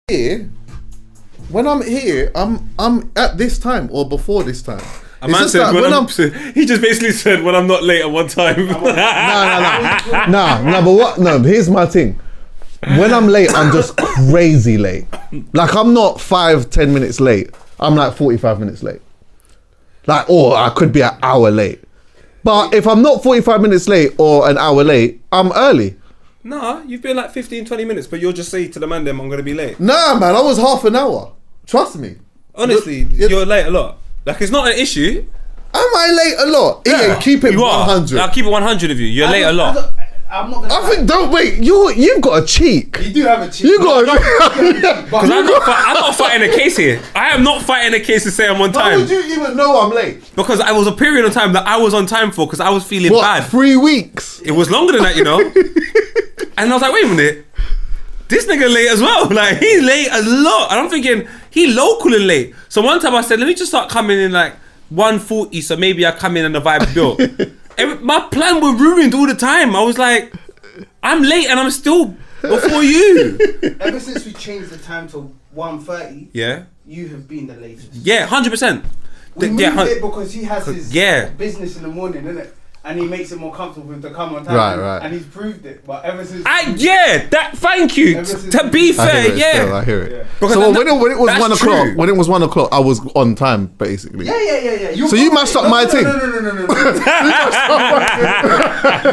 here, when I'm here, I'm at this time or before this time. A man said he just basically said when I'm not late at one time. No, but what? No, here's my thing. When I'm late, I'm just crazy late. Like I'm not 5-10 minutes late. I'm like 45 minutes late. Like, or I could be an hour late. But if I'm not 45 minutes late or an hour late, I'm early. Nah, you've been like 15-20 minutes, but you'll just say to the man them I'm gonna be late. Nah, man, I was half an hour. Trust me. Honestly, you're late a lot. Like it's not an issue. Am I late a lot? Yeah, keep it 100. I'll keep it 100 of you. You're late a lot. I'm not gonna don't wait. You've got a cheek. You do have a cheek. You got. Because I'm not fighting a case here. I am not fighting a case to say I'm on time. How would you even know I'm late? Because I was a period of time that I was on time for because I was feeling bad. 3 weeks. It was longer than that, you know. And I was like, wait a minute. This nigga late as well. Like he's late a lot. And I'm thinking he local and late. So one time I said, let me just start coming in like 1:40. So maybe I come in and the vibe built. My plan was ruined all the time. I was like, I'm late and I'm still before you. Ever since we changed the time to 1:30, yeah, you have been the latest. Yeah, 100%. We moved it because he has his business in the morning, innit? And he makes it more comfortable for him to come on time. Right. And he's proved it. But ever since... thank you. To be fair, I hear it. Yeah. So when it was 1 o'clock, when it was 1 o'clock, I was on time, basically. Yeah. So you mashed up my thing. No.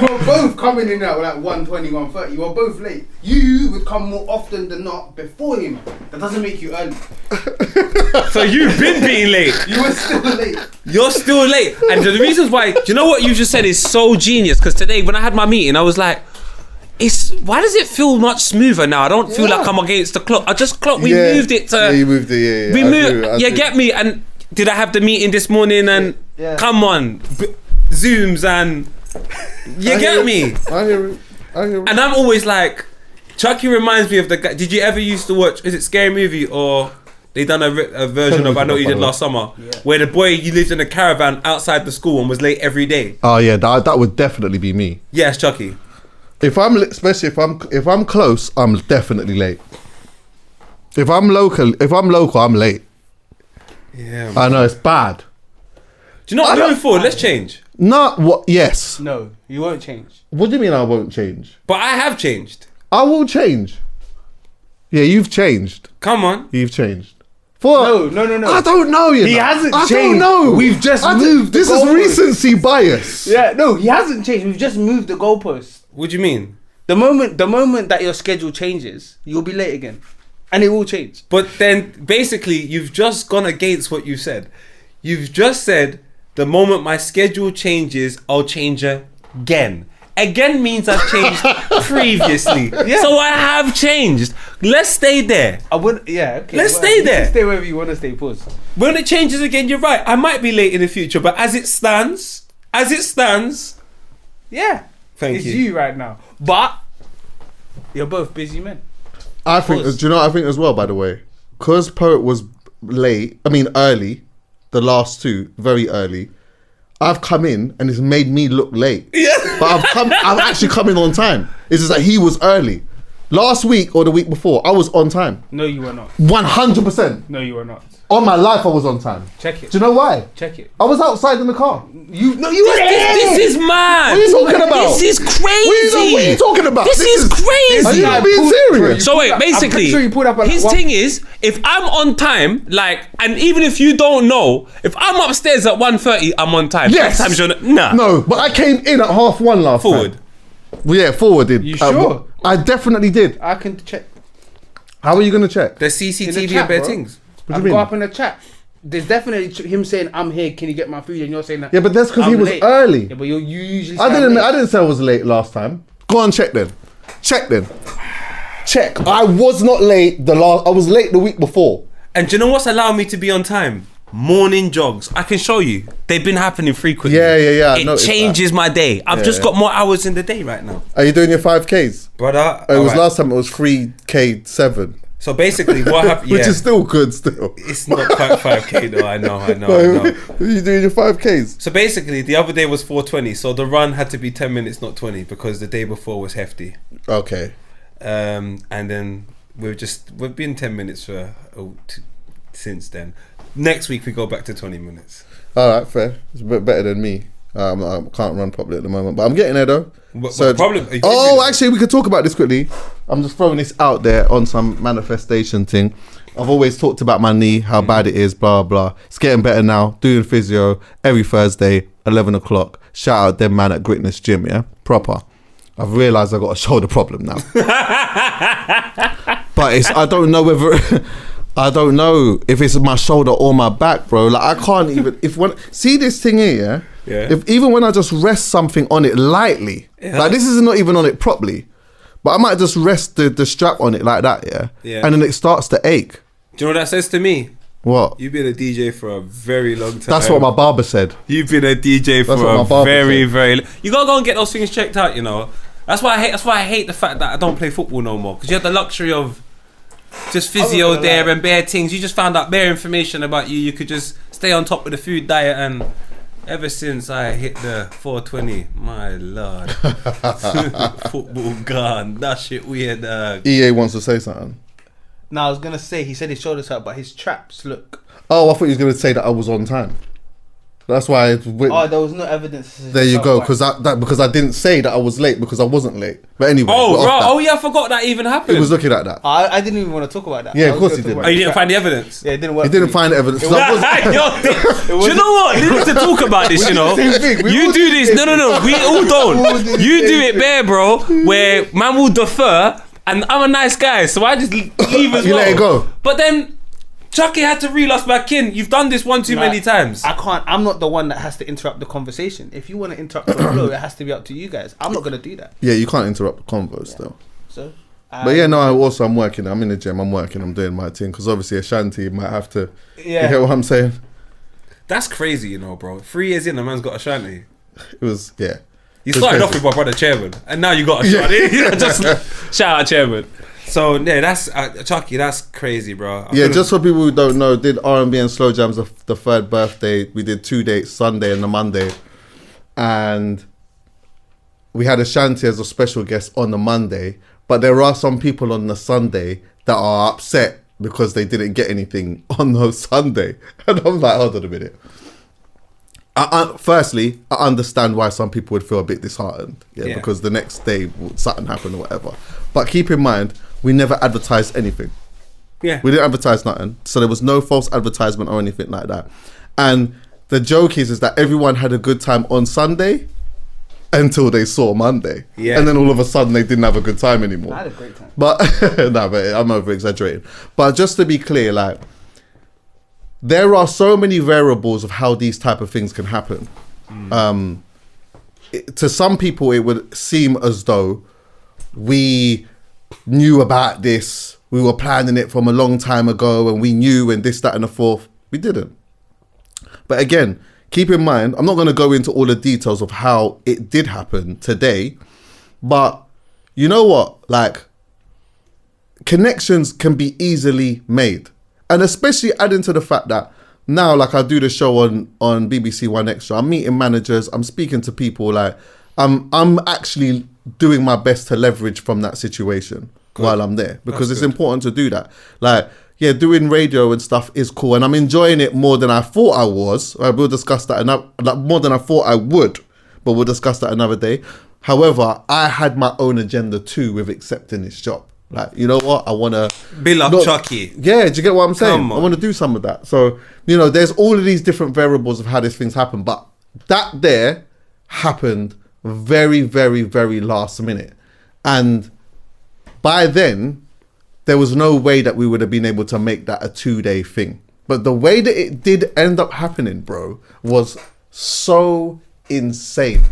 We're both coming in at like 1:20, 1:30. You are both late. You would come more often than not before him. That doesn't make you early. So you've been being late. You were still late. You're still late. And the reasons why, do you know what you just said is so genius? Because today when I had my meeting, I was like, why does it feel much smoother now? I don't feel like I'm against the clock. I just we moved it to... Yeah, you moved it, We moved, get me? And did I have the meeting this morning and come on, Zooms and... You get me? I hear it. And I'm always like, Chuckie reminds me of the guy. Did you ever used to watch, is it Scary Movie or... They done a version of I Know You Did Last Summer, where the boy, he lived in a caravan outside the school and was late every day. Oh yeah, that would definitely be me. Yes, Chuckie. Especially if I'm close, I'm definitely late. If I'm local, I'm late. Yeah. Man. I know it's bad. Do you know what? Moving forward, let's change. Not what? Yes. No, you won't change. What do you mean I won't change? But I have changed. I will change. Yeah, you've changed. Come on. You've changed. No. I don't know yet. He hasn't changed. I don't know. We've just moved. This is recency bias. Yeah, no, he hasn't changed. We've just moved the goalpost. What do you mean? The moment that your schedule changes, you'll be late again, and it will change. But then basically, you've just gone against what you said. You've just said the moment my schedule changes, I'll change again. Again means I've changed previously. Yeah. So I have changed. Let's stay there. I would, okay. Let's stay there. Stay wherever you want to stay, pause. When it changes again, you're right. I might be late in the future, but as it stands, yeah. Thank you. It's you right now. But you're both busy men. I think, do you know what I think as well, by the way? Because Poet was early, the last two, very early, I've come in and it's made me look late. Yeah. But I've actually come in on time. It's just that he was early. Last week or the week before, I was on time. No, you were not. 100%. No, you were not. On my life, I was on time. Check it. Do you know why? Check it. I was outside in the car. You were This is mad. What are you talking about? This is crazy. What are you talking about? This is crazy. Are you not being serious? So wait, basically, his thing is, if I'm on time, and even if you don't know, if I'm upstairs at 1:30, I'm on time. Yes. No, but I came in at 1:30 last time. Well, yeah, forwarded. You sure? I definitely did. I can check. How are you going to check? There's CCTV and bare things. I'll go up in the chat. There's definitely him saying, I'm here, can you get my food? And you're saying that. Yeah, but that's because he was late. Early. Yeah, but you usually say I didn't say I was late last time. Go on, check then. Check. I was not late I was late the week before. And do you know what's allowing me to be on time? Morning jogs. I can show you. They've been happening frequently. Yeah. It changes my day. I've just got more hours in the day right now. Are you doing your 5Ks? Brother. Last time it was 3K7. So basically what happened... Which is still good still. It's not quite 5K though, I know. Are you doing your 5Ks? So basically the other day was 4:20, so the run had to be 10 minutes, not 20, because the day before was hefty. Okay. And then we've been 10 minutes since then. Next week we go back to 20 minutes. All right, fair. It's a bit better than me. I can't run properly at the moment, but I'm getting there though. Problem? Actually, we could talk about this quickly. I'm just throwing this out there on some manifestation thing. I've always talked about my knee, how bad it is, blah, blah. It's getting better now. Doing physio every Thursday, 11 o'clock. Shout out them man at Greatness Gym, yeah? Proper. I've realised I've got a shoulder problem now. But I don't know whether... I don't know if it's my shoulder or my back, bro. Like, I can't even... See this thing here, yeah? If even when I just rest something on it lightly, like this is not even on it properly, but I might just rest the strap on it like that, yeah? And then it starts to ache. Do you know what that says to me? What? You've been a DJ for a very long time. That's what my barber said. You've been a DJ for a very... You gotta go and get those things checked out, you know. That's why I hate the fact that I don't play football no more. Because you have the luxury of just physio there and bare things. You just found out bare information about you. You could just stay on top of the food diet, and ever since I hit the 420, my lord. Football gone. That shit weird. EA wants to say something. No, I was going to say, he said his shoulders hurt, but his traps look... Oh, I thought he was going to say that I was on time. That's why... there was no evidence. There you go, because I didn't say that I was late because I wasn't late. But anyway... I forgot that even happened. He was looking at that. I didn't even want to talk about that. Yeah, of course he did. Oh, you didn't find the evidence? Yeah, it didn't work. He didn't find the evidence. Do you know what? You need to talk about this, you know. You do this. No. We all don't. You do it bare, bro, where man will defer, and I'm a nice guy, so I just leave as well. You let it go. But then... Chuckie had to reel us back in. You've done this one too many times. I can't. I'm not the one that has to interrupt the conversation. If you want to interrupt the flow, it has to be up to you guys. I'm not going to do that. Yeah, you can't interrupt the convo still. So, but yeah, no. I'm working. I'm in the gym. I'm working. I'm doing my thing because obviously Ashanti might have to. Yeah. You get what I'm saying? That's crazy, you know, bro. 3 years in, the man's got Ashanti. It was You started off with my brother Chairman, and now you got Ashanti. Yeah. Just shout out Chairman. So yeah, that's Chuckie. That's crazy, bro. Just for people who don't know, did R&B and Slow Jams the third birthday. We did 2 dates, Sunday and the Monday, and we had Ashanti as a special guest on the Monday. But there are some people on the Sunday that are upset because they didn't get anything on the Sunday, and I'm like, hold on a minute. Firstly, I understand why some people would feel a bit disheartened, because the next day something happened or whatever. But keep in mind, we never advertised anything. Yeah, we didn't advertise nothing, so there was no false advertisement or anything like that. And the joke is that everyone had a good time on Sunday until they saw Monday, and then all of a sudden they didn't have a good time anymore. I had a great time, but but I'm over exaggerating. But just to be clear, like, there are so many variables of how these type of things can happen. To some people, it would seem as though we knew about this. We were planning it from a long time ago, and we knew, and this, that, and the fourth. We didn't. But again, keep in mind, I'm not going to go into all the details of how it did happen today. But you know what? Like, connections can be easily made. And especially adding to the fact that now, like, I do the show on BBC One Extra, I'm meeting managers, I'm speaking to people, like, I'm actually doing my best to leverage from that situation while I'm there, because it's important to do that. Like, yeah, doing radio and stuff is cool, and I'm enjoying it more than I thought I was. We'll discuss that more than I thought I would, but we'll discuss that another day. However, I had my own agenda too with accepting this job. Like, you know what? I want to... Bill up Chuckie. Yeah, do you get what I'm saying? I want to do some of that. So, you know, there's all of these different variables of how these things happen. But that there happened very, very, very last minute. And by then, there was no way that we would have been able to make that a 2-day thing. But the way that it did end up happening, bro, was so insane.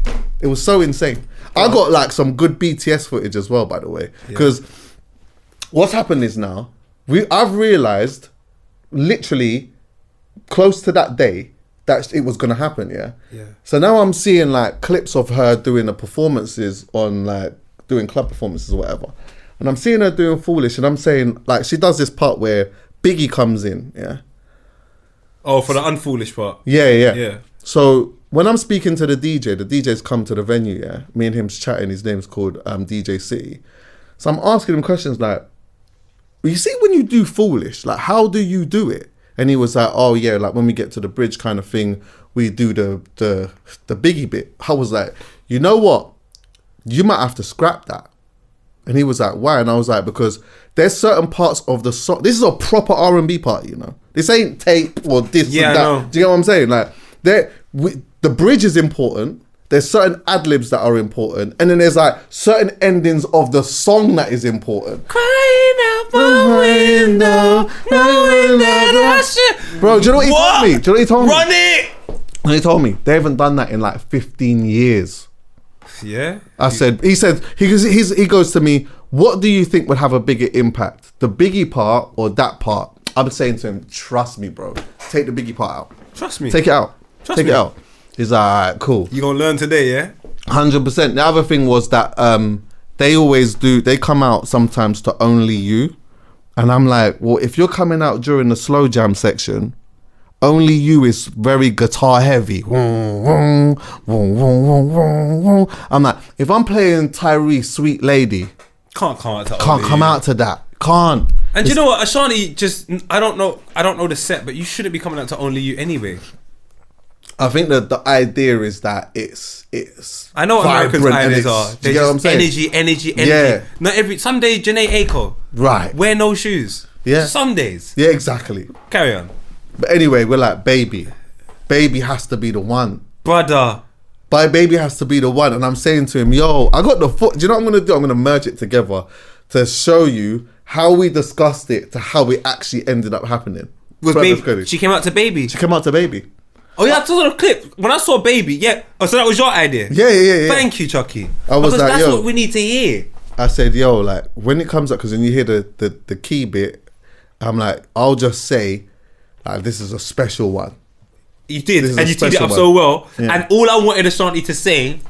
It was so insane. I got, like, some good BTS footage as well, by the way. Because... what's happened is now, I've realised literally close to that day that it was going to happen, yeah? So now I'm seeing, like, clips of her doing the performances on, like, doing club performances or whatever. And I'm seeing her doing Foolish, and I'm saying, like, she does this part where Biggie comes in, yeah? Oh, for the unfoolish part? Yeah. So when I'm speaking to the DJ's come to the venue, yeah? Me and him's chatting, his name's called DJ City. So I'm asking him questions like, you see when you do Foolish, like how do you do it? And he was like, oh yeah, like when we get to the bridge kind of thing, we do the Biggie bit. I was like, you know what? You might have to scrap that. And he was like, why? And I was like, because there's certain parts of the song. This is a proper R&B party, you know. This ain't tape or this and that. I know. Do you get what I'm saying? Like, the bridge is important. There's certain ad-libs that are important. And then there's like certain endings of the song that is important. Crying out my window, knowing that I should. Bro, do you know what he told me? Do you know what he told me? Run it! And he told me, they haven't done that in like 15 years. Yeah. He goes to me, what do you think would have a bigger impact? The Biggie part or that part? I'm saying to him, trust me, bro. Take the Biggie part out. Trust me. Take it out. Take it out. He's like, all right, cool. You gonna learn today, yeah? 100%. The other thing was that they come out sometimes to Only You. And I'm like, well, if you're coming out during the slow jam section, Only You is very guitar heavy. I'm like, if I'm playing Tyrese, Sweet Lady, Can't come out to that. Can't. And you know what, Ashanti just I don't know the set, but you shouldn't be coming out to Only You anyway. I think that the idea is that it's I know what Americans' ideas are. Do you get what I'm saying? Energy. Yeah. Not some days Janae Aiko. Right. Wear no shoes. Yeah. Some days. Yeah, exactly. Carry on. But anyway, we're like, baby has to be the one. Brother. Baby has to be the one. And I'm saying to him, yo, I got the foot. Do you know what I'm going to do? I'm going to merge it together to show you how we discussed it to how it actually ended up happening. Was Baby, she came out to Baby. She came out to Baby. Oh yeah, I saw the clip. When I saw Baby, yeah. Oh, so that was your idea? Yeah. Thank you, Chuckie. I was because like, that's yo, what we need to hear. I said, yo, like, when it comes up, because when you hear the key bit, I'm like, I'll just say, like, this is a special one. You did, and you teed it up so well. Yeah. And all I wanted Ashanti to say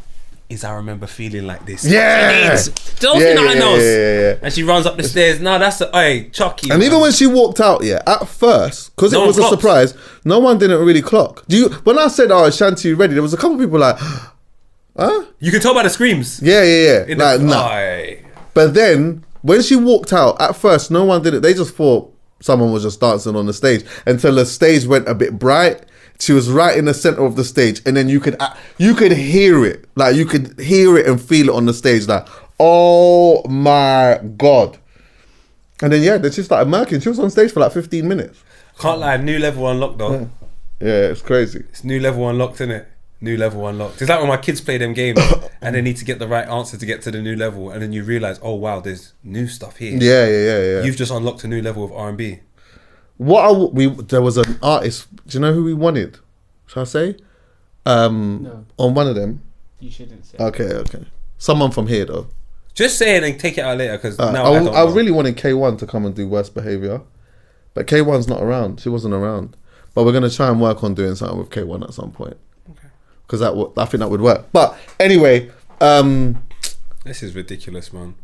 is, I remember feeling like this. Yeah. Don't see nothing else. Yeah. And she runs up the stairs. No, that's Chuckie. And man, even when she walked out, at first, because it was a surprise, no one didn't really clock. When I said, oh, Ashanti, you ready? There was a couple of people like, huh? You can tell by the screams. Yeah. Like, nah. But then, when she walked out, at first, no one did it. They just thought someone was just dancing on the stage until the stage went a bit bright. She was right in the center of the stage, and then you could hear it, like you could hear it and feel it on the stage, like, oh my god! And then then she started murking. She was on stage for like 15 minutes. Can't lie, new level unlocked though. Yeah, it's crazy. It's new level unlocked, isn't it? New level unlocked. It's like when my kids play them games and they need to get the right answer to get to the new level, and then you realise, oh wow, there's new stuff here. Yeah. You've just unlocked a new level of R&B. There was an artist. Do you know who we wanted? Shall I say? No. On one of them. You shouldn't say. Okay. Someone from here though. Just say it and take it out later, because now I really wanted K1 to come and do Worst Behaviour, but K1's not around. She wasn't around. But we're gonna try and work on doing something with K1 at some point. Okay. Because I think that would work. But anyway, this is ridiculous, man.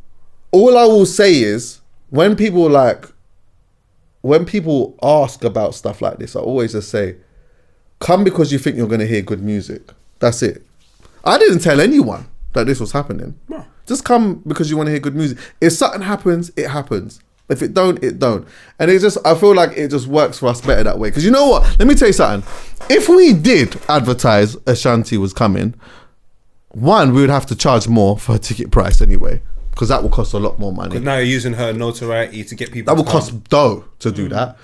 All I will say is when people ask about stuff like this, I always just say, come because you think you're going to hear good music. That's it. I didn't tell anyone that this was happening. No. Just come because you want to hear good music. If something happens, it happens. If it don't, it don't. And I feel like it just works for us better that way. Because you know what? Let me tell you something. If we did advertise Ashanti was coming, one, we would have to charge more for her ticket price anyway. Because that will cost a lot more money. Because now you're using her notoriety to get people. That will cost dough to do that.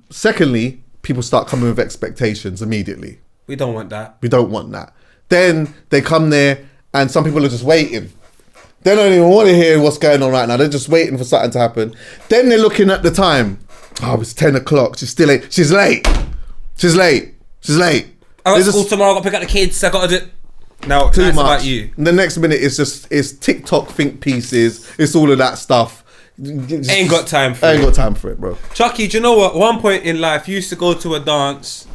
Secondly, people start coming with expectations immediately. We don't want that. Then they come there and some people are just waiting. They don't even want to hear what's going on right now. They're just waiting for something to happen. Then they're looking at the time. Oh, it's 10 o'clock. She's still late. She's late. I got school tomorrow. I got to pick up the kids. I got to do... No, too much. About you. The next minute it's TikTok think pieces. It's all of that stuff. Ain't got time for it, bro. Chuckie, do you know what? One point in life, you used to go to a dance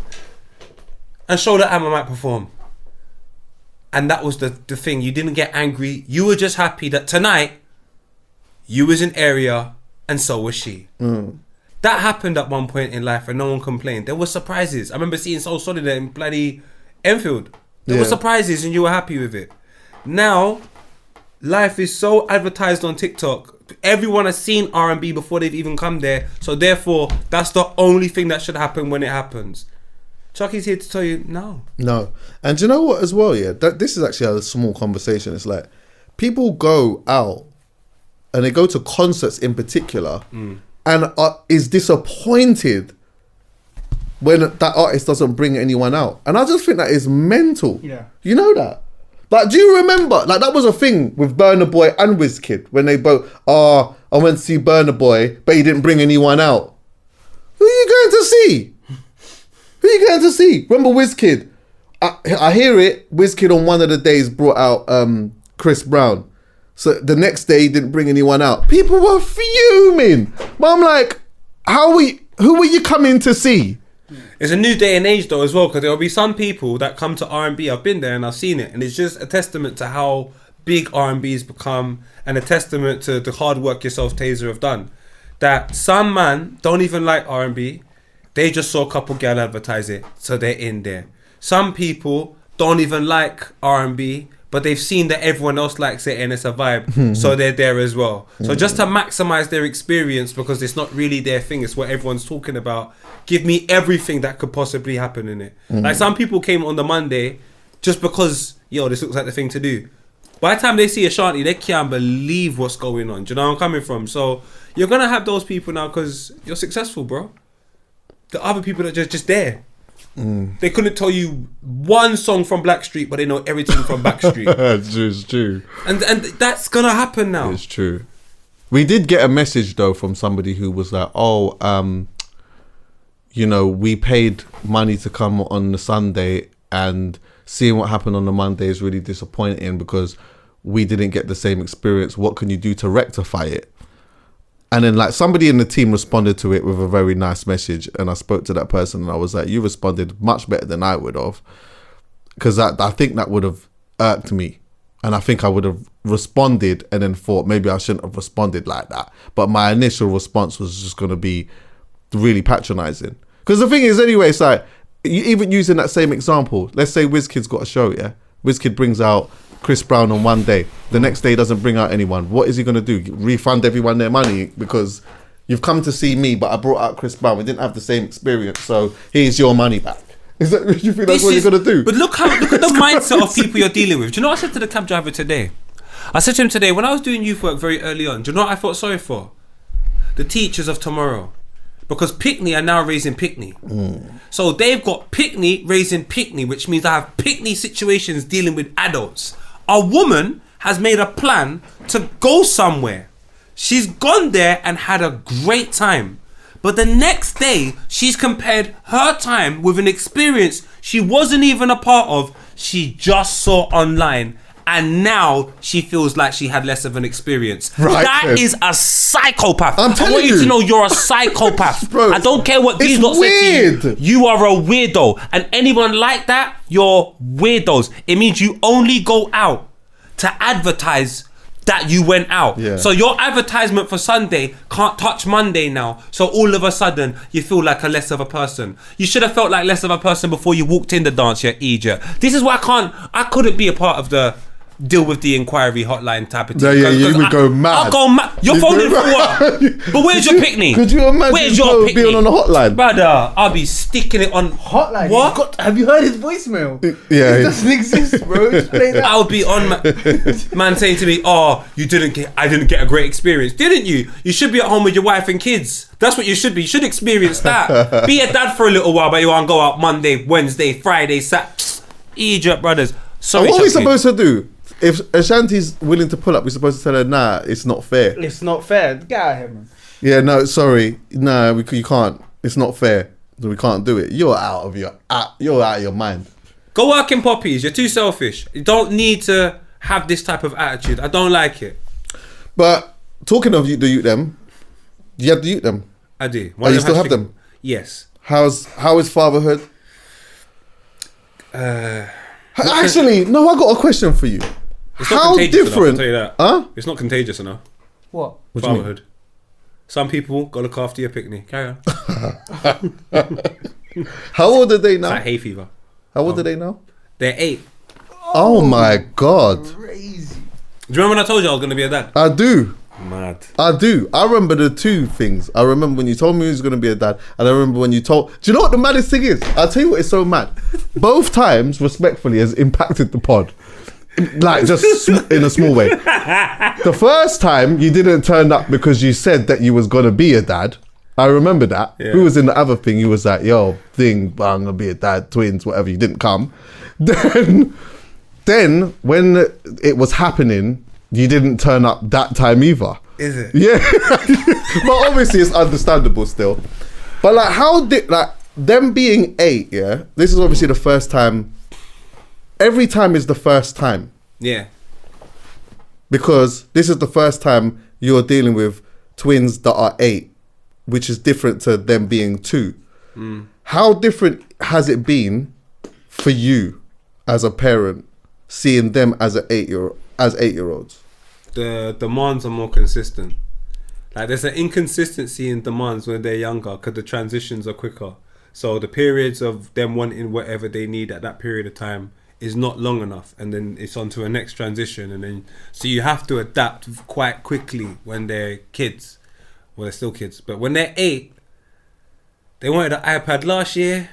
and show that Amma might perform. And that was the thing. You didn't get angry. You were just happy that tonight you was in area and so was she. That happened at one point in life and no one complained. There were surprises. I remember seeing Soul Solid in bloody Enfield. There were surprises and you were happy with it. Now, life is so advertised on TikTok. Everyone has seen R&B before they've even come there. So therefore, that's the only thing that should happen when it happens. Chuckie's here to tell you, no. No. And do you know what as well, yeah? This is actually a small conversation. It's like, people go out and they go to concerts in particular and is disappointed when that artist doesn't bring anyone out. And I just think that is mental. Yeah. You know that? Like, do you remember? Like, that was a thing with Burna Boy and Wizkid when they both, I went to see Burna Boy, but he didn't bring anyone out. Who are you going to see? Who are you going to see? Remember Wizkid? I hear it. Wizkid on one of the days brought out Chris Brown. So the next day he didn't bring anyone out. People were fuming. But I'm like, who are you coming to see? It's a new day and age though as well, because there'll be some people that come to R&B. I've been there and I've seen it, and it's just a testament to how big R&B has become, and a testament to the hard work yourself, Taser, have done. That some man don't even like R&B. They just saw a couple girl advertise it, so they're in there. Some people don't even like R&B, but they've seen that everyone else likes it and it's a vibe, so they're there as well. So just to maximize their experience, because it's not really their thing, it's what everyone's talking about, give me everything that could possibly happen in it. Like, some people came on the Monday just because, this looks like the thing to do. By the time they see Ashanti, they can't believe what's going on. Do you know where I'm coming from? So you're going to have those people now because you're successful, bro. The other people that are just there. They couldn't tell you one song from Blackstreet, but they know everything from Backstreet. It's true. And that's gonna happen now. It's true. We did get a message though from somebody who was like, we paid money to come on the Sunday, and seeing what happened on the Monday is really disappointing because we didn't get the same experience. What can you do to rectify it? And then, like, somebody in the team responded to it with a very nice message, and I spoke to that person and I was like, you responded much better than I would have, because I think that would have irked me, and I think I would have responded and then thought maybe I shouldn't have responded like that. But my initial response was just going to be really patronizing, because the thing is, anyway, it's like, even using that same example, let's say Wizkid's got a show, yeah? Wizkid brings out Chris Brown on one day, the next day doesn't bring out anyone. What is he going to do? Refund everyone their money because you've come to see me, but I brought out Chris Brown. We didn't have the same experience, so here's your money back. Is that, you think that's what you're going to do? But look at the mindset of people you're dealing with. Do you know what I said to the cab driver today? I said to him today, when I was doing youth work very early on, do you know what I felt sorry for? The teachers of tomorrow. Because Pickney are now raising Pickney. So they've got Pickney raising Pickney, which means I have Pickney situations dealing with adults. A woman has made a plan to go somewhere. She's gone there and had a great time. But the next day, she's compared her time with an experience she wasn't even a part of, she just saw online. And now she feels like she had less of an experience. Right, that is a psychopath. I'm telling I want you to know you're a psychopath. Bro, I don't care what these lot say to you. You are a weirdo. And anyone like that, you're weirdos. It means you only go out to advertise that you went out. Yeah. So your advertisement for Sunday can't touch Monday now. So all of a sudden, you feel like a less of a person. You should have felt like less of a person before you walked in the dance, you idiot. This is why I couldn't be a part of the deal with the inquiry hotline type of thing. Yeah, you would go mad. I'll go mad. You're phoning for what? But where's your Pickney? Could you imagine where's your Pickney? being on the hotline? Brother, I'll be sticking it on Hotline. What? Have you heard his voicemail? Yeah. It doesn't exist, bro. Just play that. I'll be on man saying to me, I didn't get a great experience. Didn't you? You should be at home with your wife and kids. That's what you should be. You should experience that. Be a dad for a little while, but you want to go out Monday, Wednesday, Friday, Saturday. Egypt, brothers. Sorry, what are we Chuckie. supposed to do? If Ashanti's willing to pull up, we're supposed to tell her, nah, it's not fair. It's not fair. Get out of here, man. Yeah, no, sorry. Nah, you can't. It's not fair. We can't do it. You're out of your mind. Go work in poppies. You're too selfish. You don't need to have this type of attitude. I don't like it. But talking of the youth them, do you have the youth them? I do. You still have them? Yes. How is fatherhood? Actually, no, I got a question for you. It's not How contagious enough, different? I'll tell you that. Huh? It's not contagious enough. What? What do you mean? Fatherhood. Some people gotta look after your Pickney. Carry on. How old are they It's now? like hay fever. How old are they now? They're 8. Oh my God. Crazy. you remember when I told you I was going to be a dad? I do. Mad. I do. I remember the two things. I remember when you told me he was going to be a dad, and I remember when you told... Do you know what the maddest thing is? I'll tell you what is so mad. Both times, respectfully, has impacted the pod. Like, just in a small way. The first time, you didn't turn up because you said that you was going to be a dad. I remember that. Yeah. Who was in the other thing? You was like, yo, thing, I'm going to be a dad, twins, whatever. You didn't come. Then when it was happening... You didn't turn up that time either. Is it? Yeah. But obviously it's understandable still. But like how did like them being 8, yeah? This is obviously the first time. Every time is the first time. Yeah. Because this is the first time you're dealing with twins that are 8, which is different to them being 2. How different has it been for you as a parent seeing them as an 8-year-olds? The demands are more consistent. Like there's an inconsistency in demands when they're younger because the transitions are quicker. So the periods of them wanting whatever they need at that period of time is not long enough, and then it's on to a next transition, and then so you have to adapt quite quickly when they're kids. Well, they're still kids, but when they're 8, they wanted an iPad last year.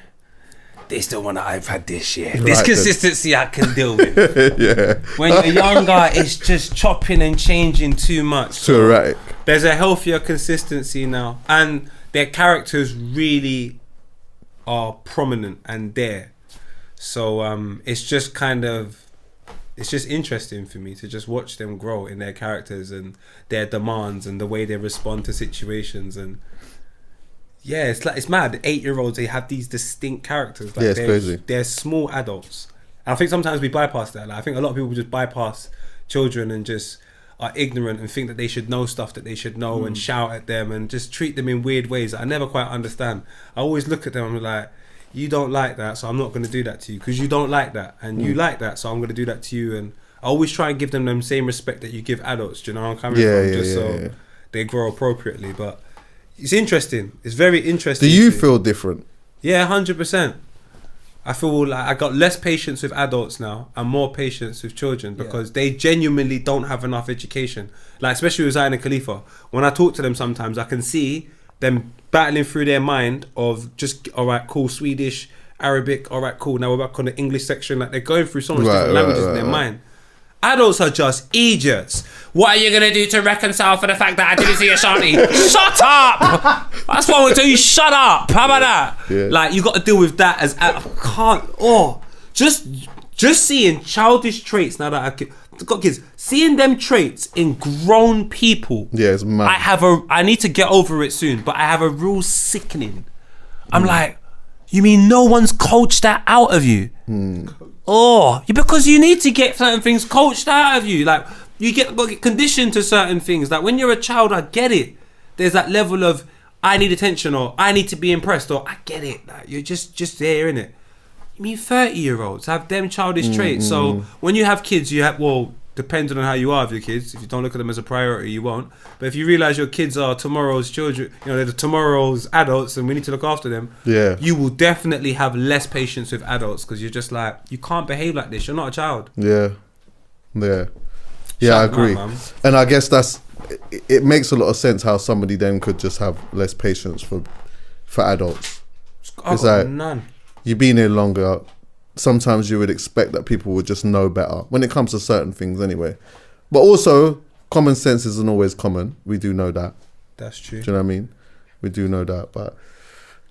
They still want an iPad this year. This Right, consistency I can deal with. Yeah. When you're younger, it's just chopping and changing too much. Too erratic. There's a healthier consistency now, and their characters really are prominent and there. So it's just it's just interesting for me to just watch them grow in their characters and their demands and the way they respond to situations. And yeah, it's mad. 8-year-olds, they have these distinct characters. Like Yeah, it's crazy. They're small adults. And I think sometimes we bypass that. Like, I think a lot of people just bypass children and just are ignorant and think that they should know stuff that they should know and shout at them and just treat them in weird ways that I never quite understand. I always look at them and I'm like, you don't like that, so I'm not going to do that to you because you don't like that, and you like that, so I'm going to do that to you. And I always try and give them same respect that you give adults. Do you know where I'm coming from? So they grow appropriately. But it's interesting. It's very interesting. Do you feel different? Yeah, 100%. I feel like I got less patience with adults now and more patience with children because they genuinely don't have enough education. Like, especially with Zion and Khalifa. When I talk to them sometimes, I can see them battling through their mind of just, all right, cool, Swedish, Arabic, all right, cool, now we're back on the English section. Like, they're going through so much different languages in their mind. Adults are just idiots. What are you going to do to reconcile for the fact that I didn't see a Shanty? Shut up! That's what we'll do. Shut up. How about that? Yeah. Like, you got to deal with that as... I can't... Just seeing childish traits now that I've got kids. Seeing them traits in grown people. Yeah, it's mad. I need to get over it soon, but I have a real sickening. I'm like, you mean no one's coached that out of you? Because you need to get certain things coached out of you. Like, you get conditioned to certain things. Like, when you're a child, I get it. There's that level of, I need attention, or I need to be impressed, or I get it. Like, you're just there, innit? You mean 30-year-olds have them childish traits. So when you have kids, you have, well, depending on how you are with your kids, if you don't look at them as a priority, you won't. But if you realise your kids are tomorrow's children, you know, they're tomorrow's adults and we need to look after them, you will definitely have less patience with adults because you're just like, you can't behave like this. You're not a child. Yeah, I agree. And I guess it makes a lot of sense how somebody then could just have less patience for adults. It's like, none. You've been here longer. Sometimes you would expect that people would just know better when it comes to certain things anyway. But also, common sense isn't always common. We do know that. That's true. Do you know what I mean? We do know that. But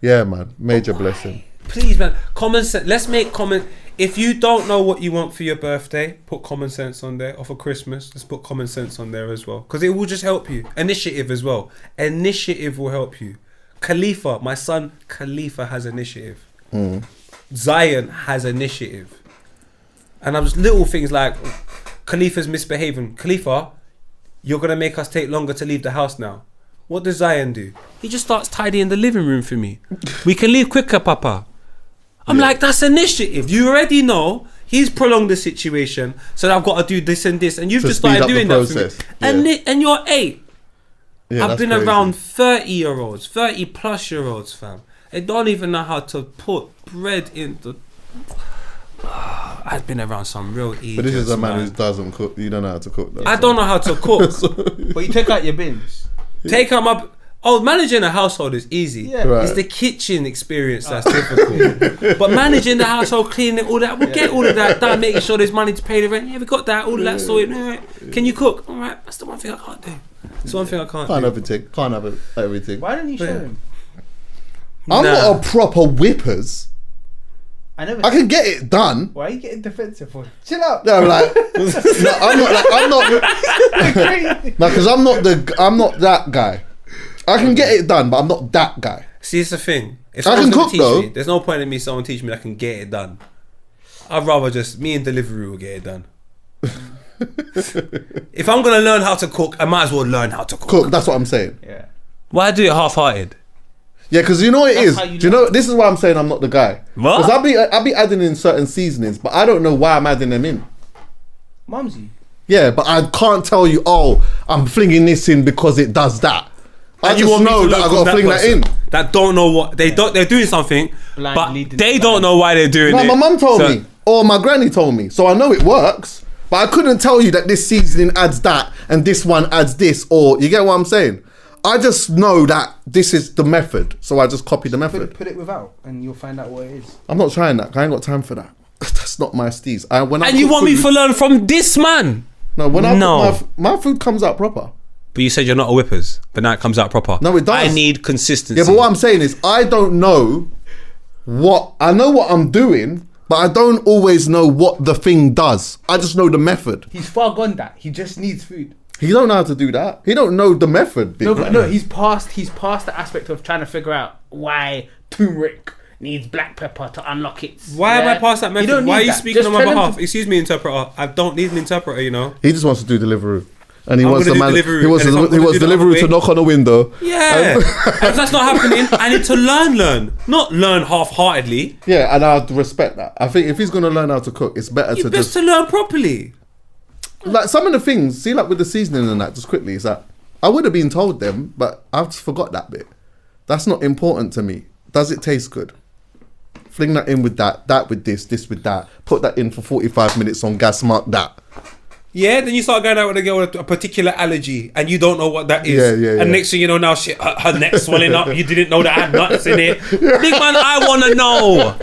yeah, man, major blessing. Please, man, common sense. Let's make common... If you don't know what you want for your birthday, put common sense on there. Or for Christmas, let's put common sense on there as well. Because it will just help you. Initiative as well. Initiative will help you. Khalifa, my son Khalifa has initiative. Zion has initiative. And I'm just little things like Khalifa's misbehaving. Khalifa, you're going to make us take longer to leave the house now. What does Zion do? He just starts tidying the living room for me. We can leave quicker, Papa. I'm like, that's initiative. You already know he's prolonged the situation, so I've got to do this and this, and you've just started doing that for me. And you're 8. I've been around 30-year-olds, 30-plus-year-olds, fam. They don't even know how to put bread in the... I've been around some real idiots. But this is a man who doesn't cook. You don't know how to cook, though. I don't know how to cook. But you take out your bins. Take out my. Oh, managing a household is easy. Yeah. Right. It's the kitchen experience that's difficult. But managing the household, cleaning all that, we'll get all of that done, making sure there's money to pay the rent. Yeah, we got that, all of that sorted. All right. Can you cook? All right, that's the one thing I can't do. That's the one thing I can't Can't do. everything. Can't have everything. Why don't you show him? I'm Nah. not a proper whippers. I never. I can get it done. Why are you getting defensive for? Chill out. No, I'm like, no, I'm not, no, because I'm not that guy. I can get it done, but I'm not that guy. See, it's the thing. If I someone's can gonna cook, teach though. me, there's no point in me someone teach me that I can get it done. I'd rather just me and delivery will get it done. If I'm gonna learn how to cook, I might as well learn how to cook. Cook, that's what I'm saying. Yeah. Why do it half-hearted? Yeah, because you know what it That's is. how Do you you know? This is why I'm saying I'm not the guy. What? Because I'll be adding in certain seasonings, but I don't know why I'm adding them in. Mumsy. Yeah, but I can't tell you. Oh, I'm flinging this in because it does that. I And you just want me know to that I learn got to from fling that in. person That don't know what they don't. They're doing something, Blind but leading they the don't blind. know why they're doing No, it. my mum told So- me, or my granny told me, so I know it works. But I couldn't tell you that this seasoning adds that and this one adds this, or you get what I'm saying. I just know that this is the method, so I just copy the method. Put it without, and you'll find out what it is. I'm not trying that. I ain't got time for that. That's not my steez. And you want me to learn from this man? No, when I No. cook my food comes out proper. But you said you're not a whippers, but now it comes out proper. No, it does. I need consistency. Yeah, but what I'm saying is I don't know I know what I'm doing, but I don't always know what the thing does. I just know the method. He's far gone that. He just needs food. He don't know how to do that. He don't know the method. No, but no, he's past the aspect of trying to figure out why turmeric needs black pepper to unlock it. Why am I past that method? Why are you speaking on my behalf? Excuse me, interpreter. I don't need an interpreter, you know. He just wants to do Deliveroo. And he I'm wants the gonna do man. Deliveroo, He wants and if I'm gonna do the Deliveroo other to way- knock on a window. Yeah. And if that's not happening, I need to learn. Not learn half-heartedly. Yeah, and I respect that. I think if he's gonna learn how to cook, it's better You're to best just to learn properly. like some of the things. See, like with the seasoning and that, just quickly, is that I would have been told them, but I've just forgot that bit. That's not important to me. Does it taste good? Fling that in with that with this with that. Put that in for 45 minutes on gas. Mark that. Yeah, then you start going out with a girl with a particular allergy and you don't know what that is. Yeah. And next thing you know, now shit, her neck's swelling up. You didn't know that had nuts in it. Big man, I want to know.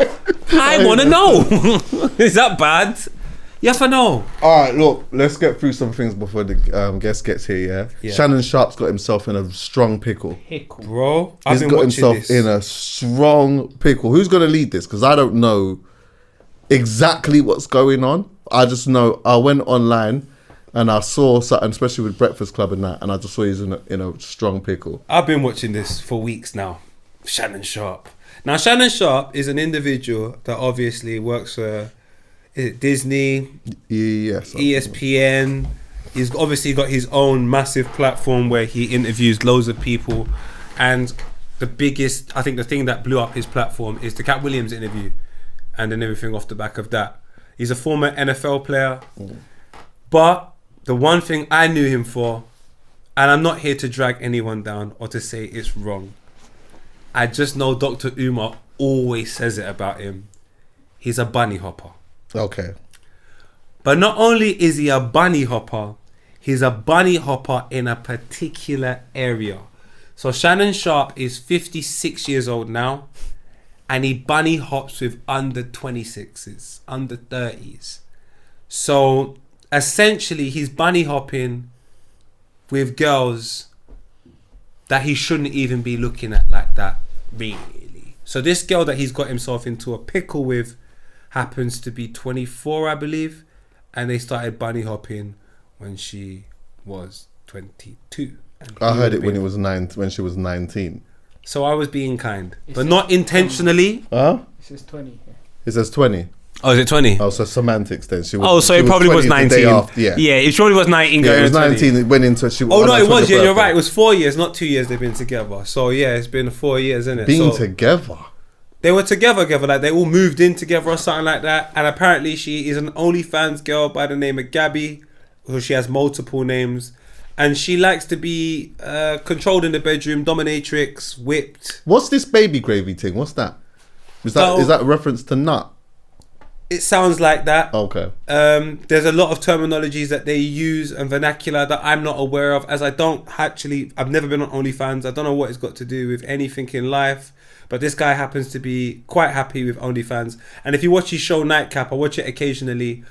I want to know. Is that bad? You have to know. All right, look, let's get through some things before the guest gets here. Yeah? Shannon Sharpe's got himself in a strong pickle. Bro, I've He's been got watching himself this. in a strong pickle. Who's going to lead this? Because I don't know exactly what's going on. I just know I went online and I saw something, especially with Breakfast Club and that, and I just saw he's in a strong pickle. I've been watching this for weeks now. Shannon Sharpe. Now, Shannon Sharpe is an individual that obviously works for is it Disney, Yes. ESPN. He's obviously got his own massive platform where he interviews loads of people. And the biggest, I think the thing that blew up his platform is the Cat Williams interview and then everything off the back of that. He's a former NFL player. But the one thing I knew him for, and I'm not here to drag anyone down or to say it's wrong, I just know Dr. Umar always says it about him. He's a bunny hopper. Okay. But not only is he a bunny hopper, he's a bunny hopper in a particular area. So Shannon Sharpe is 56 years old now, and he bunny hops with under 26s, under 30s. So essentially he's bunny hopping with girls that he shouldn't even be looking at like that, really. So this girl that he's got himself into a pickle with happens to be 24, I believe, and they started bunny hopping when she was 22. And I he heard would've it when been- it was when she was 19. So I was being kind, but not intentionally. Huh? It says 20. It says 20. Oh, is it 20? Oh, so semantics then. She was, Oh, so she it probably was 20 the day 19. after, yeah. Yeah, it probably was 19 Yeah, going it was to 20. 19. It went into she. Oh on no, her it was. 20th Yeah, you're birthday. right. It was 4 years, not 2 years. They've been together. So yeah, it's been 4 years, isn't it? Being So together. they were together, like they all moved in together or something like that. And apparently, she is an OnlyFans girl by the name of Gabby, who she has multiple names, and she likes to be controlled in the bedroom, dominatrix, whipped. What's this baby gravy thing? What's that? Is So- that a reference to nut? It sounds like that. Okay. There's a lot of terminologies that they use and vernacular that I'm not aware of, as I've never been on OnlyFans. I don't know what it's got to do with anything in life, but this guy happens to be quite happy with OnlyFans. And if you watch his show Nightcap, I watch it occasionally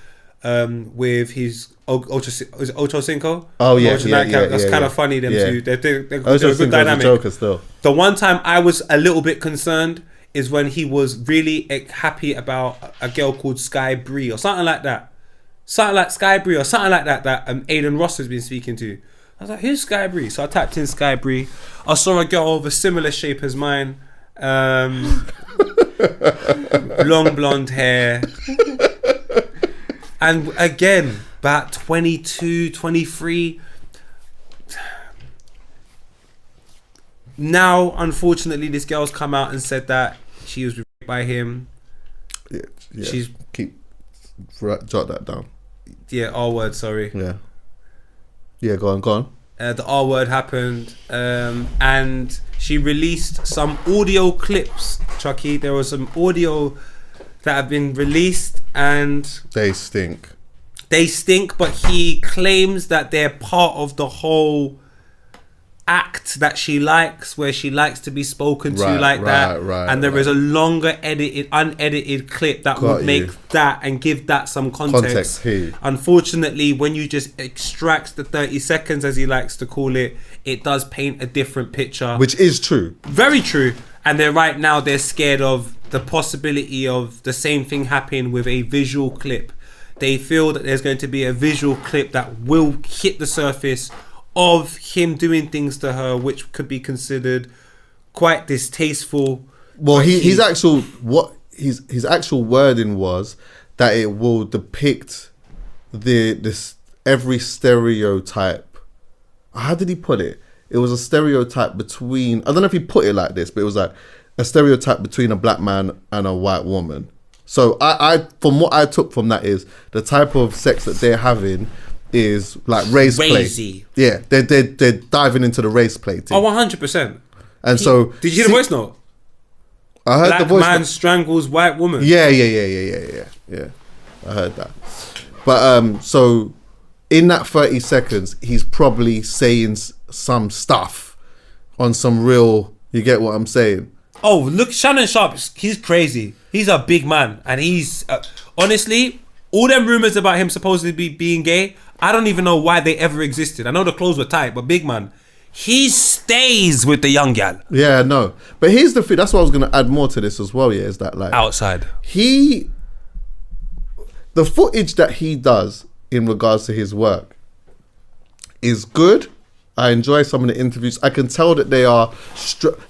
with his Ocho Cinco. Oh yeah, Nightcap. That's kind of funny. Them two, they're a good dynamic. Joker still. The one time I was a little bit concerned is when he was really happy about a girl called Sky Bree or something like that. Something like Sky Bree or something like that Aiden Ross has been speaking to. I was like, who's Sky Bree? So I typed in Sky Bree. I saw a girl of a similar shape as mine. Long blonde hair. And again, about 22, 23. Now, unfortunately, this girl's come out and said that she was raped by him. Yeah. She's jot that down. Yeah, R word. Sorry. Yeah. Yeah, go on. The R word happened, and she released some audio clips. Chuckie, there was some audio that have been released, and they stink. But he claims that they're part of the whole act that she likes, where she likes to be spoken to that. And there is a longer unedited clip that would make that and give that some context. Unfortunately, when you just extract the 30 seconds, as he likes to call it, it does paint a different picture. Which is true. Very true. And they're scared of the possibility of the same thing happening with a visual clip. They feel that there's going to be a visual clip that will hit the surface of him doing things to her, which could be considered quite distasteful. Well, his actual wording was that it will depict this every stereotype. How did he put it? It was a stereotype between, I don't know if he put it like this, but it was like a stereotype between a black man and a white woman. So I from what I took from that is the type of sex that they're having is like race play. Yeah, they're diving into the race play thing. Oh, 100%. And so did you hear the voice note? I heard the voice man note. Strangles white woman. Yeah. I heard that. But so in that 30 seconds, he's probably saying some stuff on some real. You get what I'm saying? Oh, look, Shannon Sharpe, he's crazy. He's a big man, and he's honestly, all them rumors about him supposedly being gay, I don't even know why they ever existed. I know the clothes were tight, but big man, he stays with the young gal. Yeah, no. But here's the thing. That's what I was going to add more to this as well. Yeah, is that like outside the footage that he does in regards to his work is good. I enjoy some of the interviews. I can tell that they are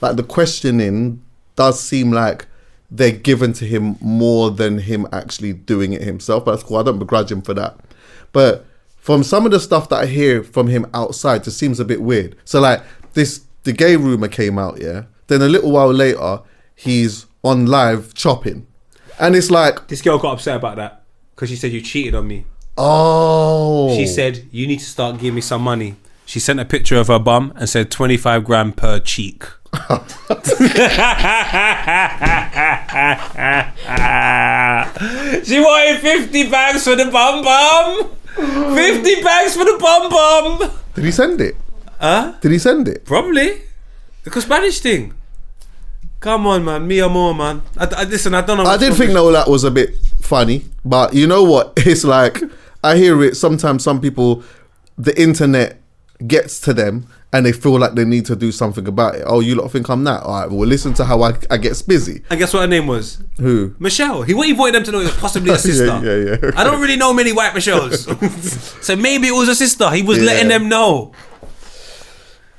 like the questioning does seem like they're given to him more than him actually doing it himself. But that's cool. I don't begrudge him for that. But from some of the stuff that I hear from him outside, it just seems a bit weird. So like the gay rumor came out, yeah. Then a little while later, he's on live chopping, and it's like this girl got upset about that because she said you cheated on me. Oh. She said you need to start giving me some money. She sent a picture of her bum and said 25 grand per cheek. She wanted 50 bags for the bum. 50 bags for the bum. Did he send it? Huh? Did he send it? Probably. The Spanish thing. Come on, man. Me or more, man. Listen, I don't know. I did think that was a bit funny, but you know what? It's like, I hear it sometimes. Some people, the internet gets to them and they feel like they need to do something about it. Oh, you lot think I'm that? All right, well, listen to how I get busy. And guess what her name was? Who? Michelle. He wanted them to know it was possibly a sister. Yeah. I don't really know many white Michelles. So maybe it was a sister. He was letting them know.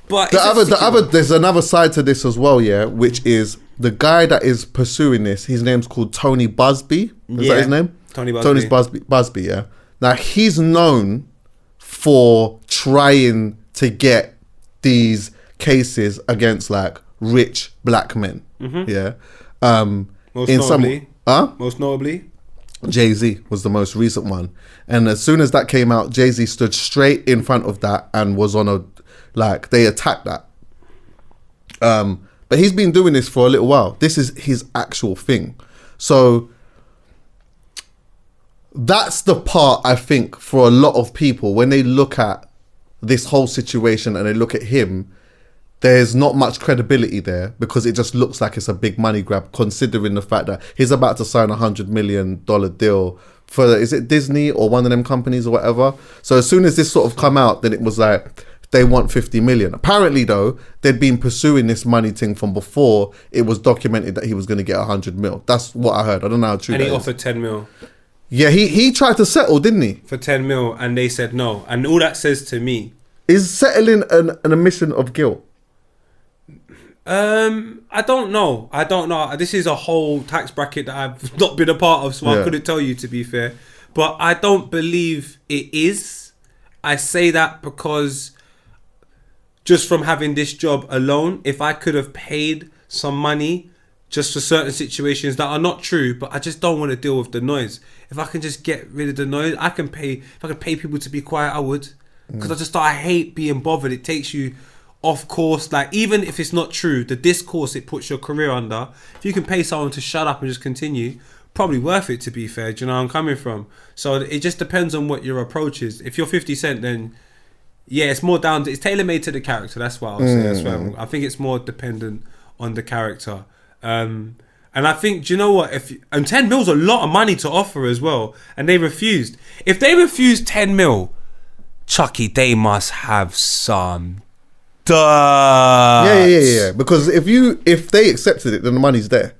But there's another side to this as well, yeah, which is the guy that is pursuing this, his name's called Tony Busby. Is that his name? Tony Busby. Tony Busby, yeah. Now, he's known for trying to get these cases against like rich black men. Mm-hmm. Yeah. Most notably, Jay-Z was the most recent one. And as soon as that came out, Jay-Z stood straight in front of that and was on they attacked that. But he's been doing this for a little while. This is his actual thing. So that's the part I think for a lot of people when they look at this whole situation and they look at him, there's not much credibility there because it just looks like it's a big money grab, considering the fact that he's about to sign $100 million deal for, is it Disney or one of them companies or whatever? So as soon as this sort of come out, then it was like, they want 50 million. Apparently though, they'd been pursuing this money thing from before it was documented that he was going to get 100 mil. That's what I heard. I don't know how true and that he is. offered 10 mil. Yeah, he tried to settle, didn't he? For 10 mil, and they said no. And all that says to me... Is settling an admission of guilt? I don't know. This is a whole tax bracket that I've not been a part of, so I couldn't tell you, to be fair. But I don't believe it is. I say that because just from having this job alone, if I could have paid some money just for certain situations that are not true, but I just don't want to deal with the noise. If I can just get rid of the noise, I can pay. If I could pay people to be quiet, I would. Because I hate being bothered. It takes you off course. Like, even if it's not true, the discourse it puts your career under, if you can pay someone to shut up and just continue, probably worth it, to be fair. Do you know where I'm coming from? So it just depends on what your approach is. If you're 50 Cent, then yeah, it's more down to, it's tailor-made to the character. That's what I'll say. That's what I think it's more dependent on the character. And I think, do you know what? And 10 mil's a lot of money to offer as well. And they refused. If they refused 10 mil, Chuckie, they must have some Yeah. Because if they accepted it, then the money's there.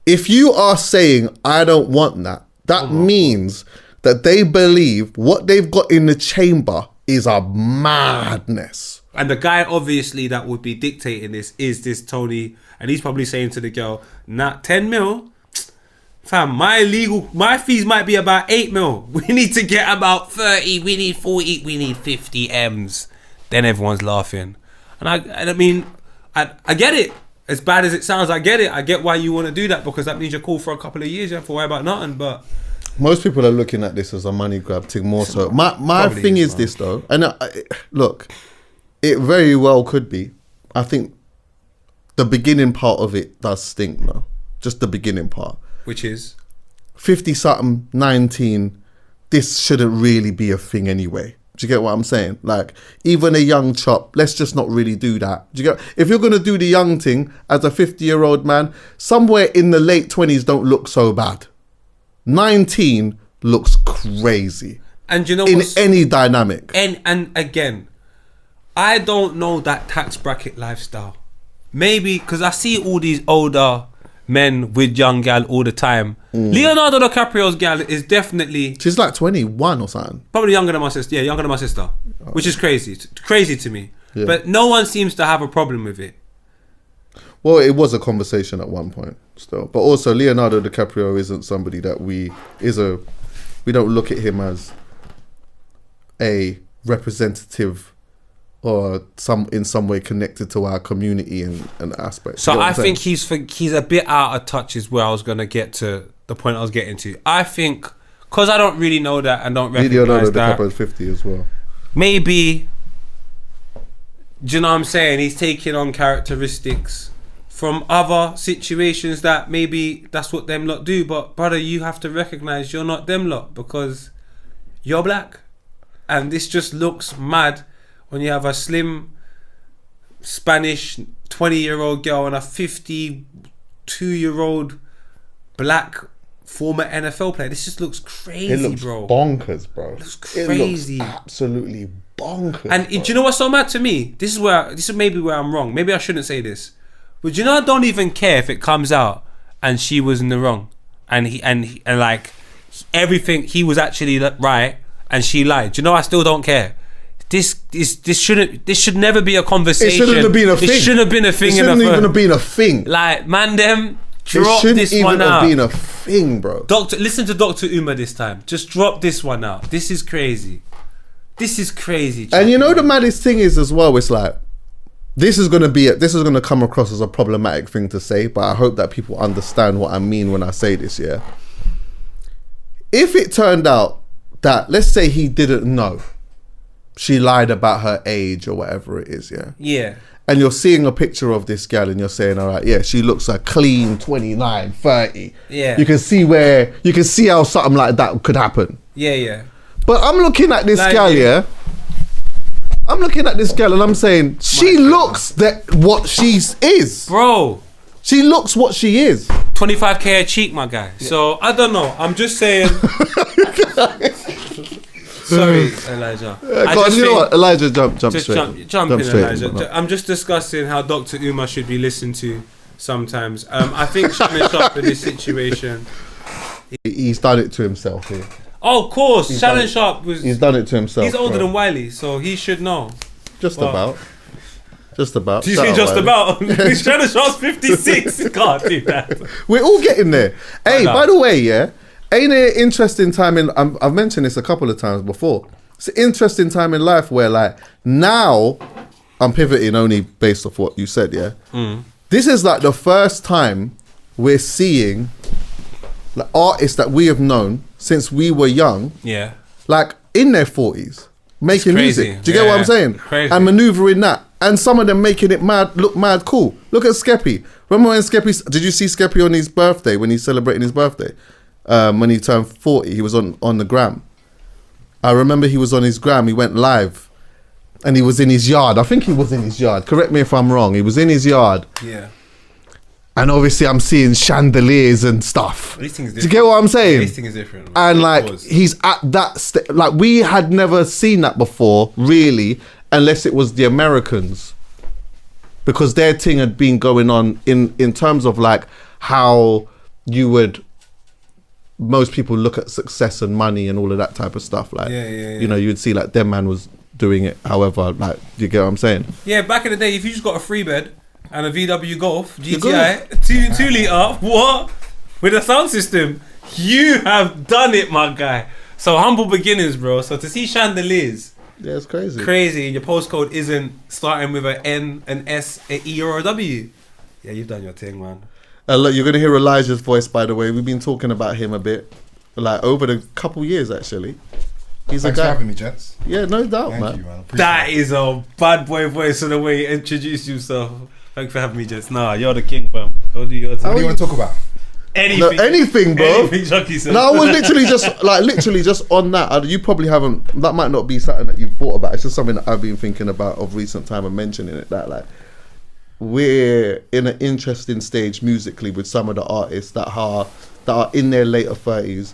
If you are saying, I don't want that, that means that they believe what they've got in the chamber is a madness. And the guy, obviously, that would be dictating this is this Tony. And he's probably saying to the girl, nah, 10 mil? Fam, my fees might be about 8 mil. We need to get about 30, we need 40, we need 50 M's. Then everyone's laughing. And I mean, I get it. As bad as it sounds, I get it. I get why you want to do that, because that means you're cool for a couple of years. You don't have to worry about nothing. But most people are looking at this as a money grab thing more so. My thing is this though, and look, it very well could be. I think the beginning part of it does stink though. Just the beginning part. Which is? 50 something, 19, this shouldn't really be a thing anyway. Do you get what I'm saying? Like, even a young chop, let's just not really do that. Do you get? If you're going to do the young thing as a 50-year-old man, somewhere in the late 20s don't look so bad. 19 looks crazy. And you know in any dynamic. And again, I don't know that tax bracket lifestyle. Maybe because I see all these older men with young gal all the time. Leonardo DiCaprio's gal is definitely... She's like 21 or something. Probably younger than my sister. Yeah, younger than my sister. Which is crazy. It's crazy to me. Yeah. But no one seems to have a problem with it. Well, it was a conversation at one point still. But also, Leonardo DiCaprio isn't somebody that we don't look at him as a representative or in some way connected to our community and aspects. So I think he's a bit out of touch is where I was going to get to, the point I was getting to. I think, because I don't really know that and don't recognize that. Leonardo DiCaprio 50 as well. Maybe, do you know what I'm saying? He's taking on characteristics from other situations that maybe that's what them lot do. But brother, you have to recognize you're not them lot because you're black. And this just looks mad when you have a slim Spanish 20-year-old girl and a 52-year-old black former NFL player. This just looks crazy, it looks bro. Bonkers, bro. It looks crazy. It looks absolutely bonkers. And do you know what's so mad to me? This is maybe where I'm wrong. Maybe I shouldn't say this. But do you know, I don't even care if it comes out and she was in the wrong. And he like everything, he was actually right and she lied. Do you know, I still don't care. This should never be a conversation. It shouldn't have been a thing. It shouldn't have been a thing. It shouldn't even have been a thing. Like, man, them drop this one out. It shouldn't even have been a thing, bro. Listen to Dr. Uma this time. Just drop this one out. This is crazy. This is crazy. And you know the maddest thing is as well, it's like, this is going to come across as a problematic thing to say, but I hope that people understand what I mean when I say this, yeah? If it turned out that, let's say he didn't know, she lied about her age or whatever it is, yeah. Yeah. And you're seeing a picture of this gal and you're saying, all right, yeah, she looks a clean 29, 30. Yeah. You can see how something like that could happen. Yeah. But I'm looking at this gal, yeah. I'm looking at this gal and I'm saying, she looks what she is. Bro. She looks what she is. 25k a cheek, my guy. Yeah. So, I don't know. I'm just saying. Sorry, Elijah. You know what? Elijah, jump straight. Jump in, Elijah. I'm just discussing how Dr. Umar should be listened to sometimes. I think Shannon Sharpe in this situation. He's done it to himself here. Oh, of course. Shannon Sharpe was... He's done it to himself. He's older than Wiley, so he should know. Just about. Do you say just about? Shannon Sharpe's 56. You can't do that. We're all getting there. Hey, by the way, yeah, ain't it interesting time in... I've mentioned this a couple of times before. It's an interesting time in life where, like, now I'm pivoting only based off what you said, yeah? This is like the first time we're seeing like artists that we have known since we were young, like in their 40s, making music. Do you get what I'm saying? Crazy. And manoeuvring that. And some of them making it look mad cool. Look at Skeppy. Remember when did you see Skeppy on his birthday, when he's celebrating his birthday? When he turned 40, he was on the gram. I remember he was on his gram, he went live. And he was in his yard. I think he was in his yard. Correct me if I'm wrong. He was in his yard. Yeah. And obviously I'm seeing chandeliers and stuff. These things do you get what I'm saying? These things is different. And like, he's at that like, we had never seen that before, really, unless it was the Americans. Because their thing had been going on in terms of like how most people look at success and money and all of that type of stuff. Like, you know, you'd see like them man was doing it, however, like, do you get what I'm saying? Yeah, back in the day, if you just got a free bed and a VW Golf GTI, 2 litre, what? With a sound system, you have done it, my guy. So humble beginnings, bro. So to see chandeliers, yeah, it's crazy. Crazy, and your postcode isn't starting with an N, an S, an E, or a W. Yeah, you've done your thing, man. Look, you're gonna hear Elijah's voice, by the way. We've been talking about him a bit, like over the couple years, actually. Thanks for having me, gents. Yeah, no doubt, Thank you, man. That is a bad boy voice in the way you introduce yourself. Thanks for having me, gents. Nah, you're the king, fam. Go do your thing. What do you want to talk about? Anything. No, anything, bro. Anything Chuckie said. No, I was literally just on that. You probably haven't. That might not be something that you've thought about. It's just something that I've been thinking about of recent time and mentioning it. That like we're in an interesting stage musically with some of the artists that are in their later 30s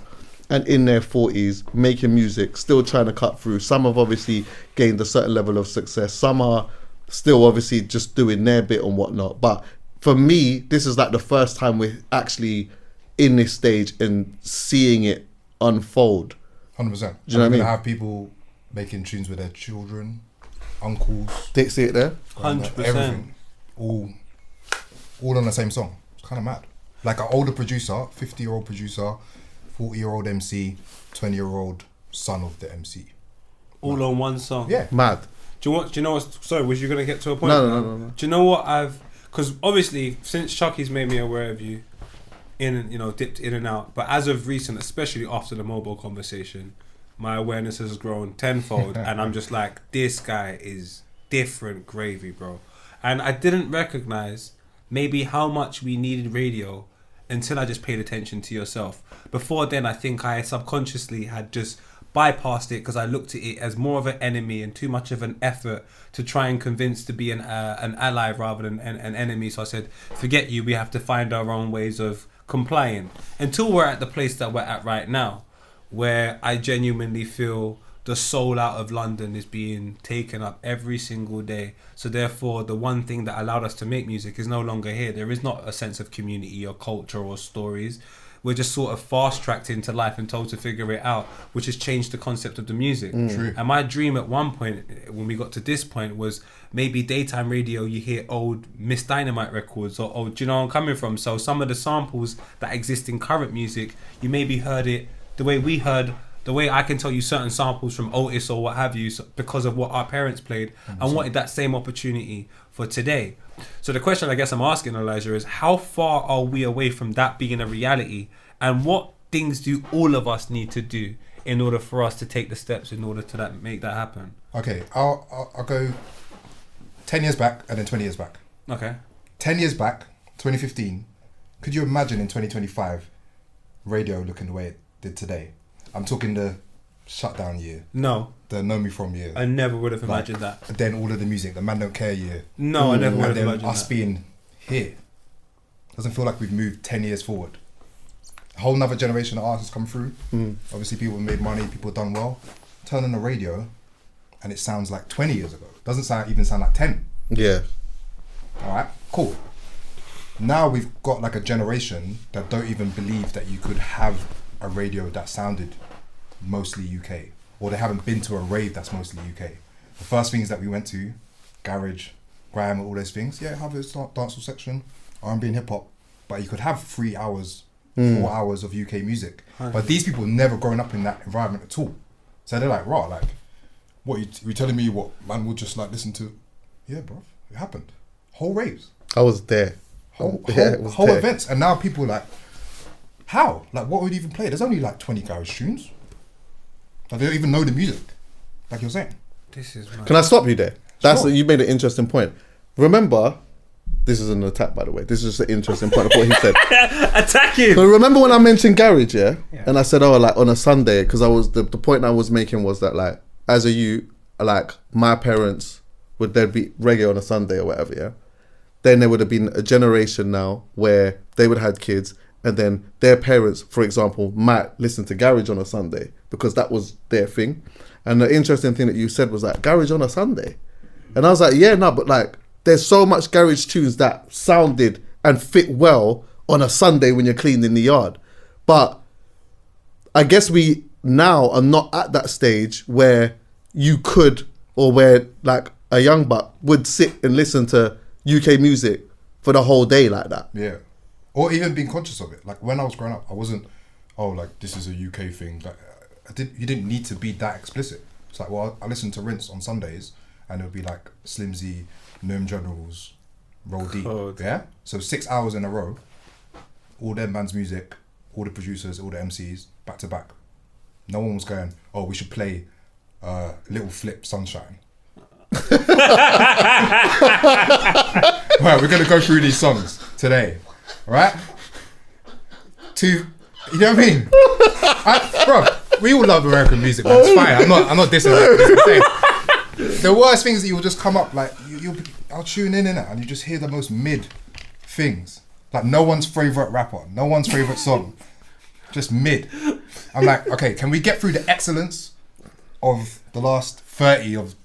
and in their 40s making music, still trying to cut through. Some have obviously gained a certain level of success. Some are still obviously just doing their bit and whatnot. But for me, this is like the first time we're actually in this stage and seeing it unfold. 100%. Do you know what I mean? Gonna have people making tunes with their children, uncles. See it there? 100%. Everything. All on the same song. It's kind of mad. Like an older producer, 50-year-old producer, 40-year-old MC, 20-year-old son of the MC. All on one song. Yeah. Mad. Do you know what? Sorry, was you gonna get to a point? No. Do you know what because obviously since Chuckie's made me aware of you, dipped in and out. But as of recent, especially after the mobile conversation, my awareness has grown tenfold, and I'm just like, this guy is different gravy, bro. And I didn't recognize maybe how much we needed radio until I just paid attention to yourself. Before then, I think I subconsciously had just bypassed it because I looked at it as more of an enemy and too much of an effort to try and convince to be an ally rather than an enemy. So I said, forget you, we have to find our own ways of complying until we're at the place that we're at right now, where I genuinely feel the soul out of London is being taken up every single day. So therefore, the one thing that allowed us to make music is no longer here. There is not a sense of community or culture or stories. We're just sort of fast-tracked into life and told to figure it out, which has changed the concept of the music. True. And my dream at one point, when we got to this point, was maybe daytime radio, you hear old Miss Dynamite records, or do you know where I'm coming from? So some of the samples that exist in current music, you maybe heard it the way we heard, the way I can tell you certain samples from Otis or what have you, because of what our parents played, and wanted that same opportunity for today. So the question I guess I'm asking, Elijah, is how far are we away from that being a reality, and what things do all of us need to do in order for us to take the steps in order to make that happen? Okay, I'll go 10 years back and then 20 years back. Okay. 10 years back, 2015, could you imagine in 2025 radio looking the way it did today? I'm talking the shutdown year, No, the Know Me From year. I never would have Like, imagined that. Then all of the music, the Man Don't Care year. No, I never would And have then imagined us that. being here. Doesn't feel like we've moved 10 years forward. A whole nother generation of artists come through. Obviously people have made money, people have done well. Turn on the radio and it sounds like 20 years ago. Doesn't even sound like 10. Yeah. Alright, cool. Now we've got like a generation that don't even believe that you could have a radio that sounded mostly UK, or they haven't been to a rave that's mostly UK. The first things that we went to, garage, grime, all those things, yeah, have a dancehall section, R&B and hip hop, but you could have 3 hours, 4 hours of UK music. But these people never grown up in that environment at all. So they're like, raw, like, what, you telling me what, man would just like listen to? Yeah, bro, it happened. Whole raves. I was there. Whole was there. events. And now people are like, how? Like, what would even play? There's only like 20 garage tunes. Like, they don't even know the music. Like you're saying. This is mad. Can I stop you there? Sure. You made an interesting point. Remember, this is an attack, by the way. This is just an interesting point of what he said. Attacking. So remember when I mentioned garage, yeah? And I said, oh, like on a Sunday, because I was the point I was making was that, like, as a youth, like my parents would then be reggae on a Sunday or whatever, yeah. Then there would have been a generation now where they would have had kids, and then their parents, for example, might listen to garage on a Sunday because that was their thing. And the interesting thing that you said was like, garage on a Sunday. And I was like, yeah, no, but like, there's so much garage tunes that sounded and fit well on a Sunday when you're cleaning the yard. But I guess we now are not at that stage where you could, or where like a young buck would sit and listen to UK music for the whole day like that. Yeah. Or even being conscious of it. Like when I was growing up, I wasn't, oh, like this is a UK thing. Like you didn't need to be that explicit. It's like, well, I listened to Rinse on Sundays and it would be like Slimzy, Gnome Generals, Roll Deep. Yeah? So 6 hours in a row, all them bands' music, all the producers, all the MCs, back to back. No one was going, oh, we should play Little Flip Sunshine. Right, we're going to go through these songs today. Right? You know what I mean? Bro, we all love American music, man. It's fine. I'm not dissing that. The worst things that you'll just come up like I'll tune in it and you just hear the most mid things. Like no one's favourite rapper, no one's favourite song. Just mid. I'm like, okay, can we get through the excellence of the last 30 of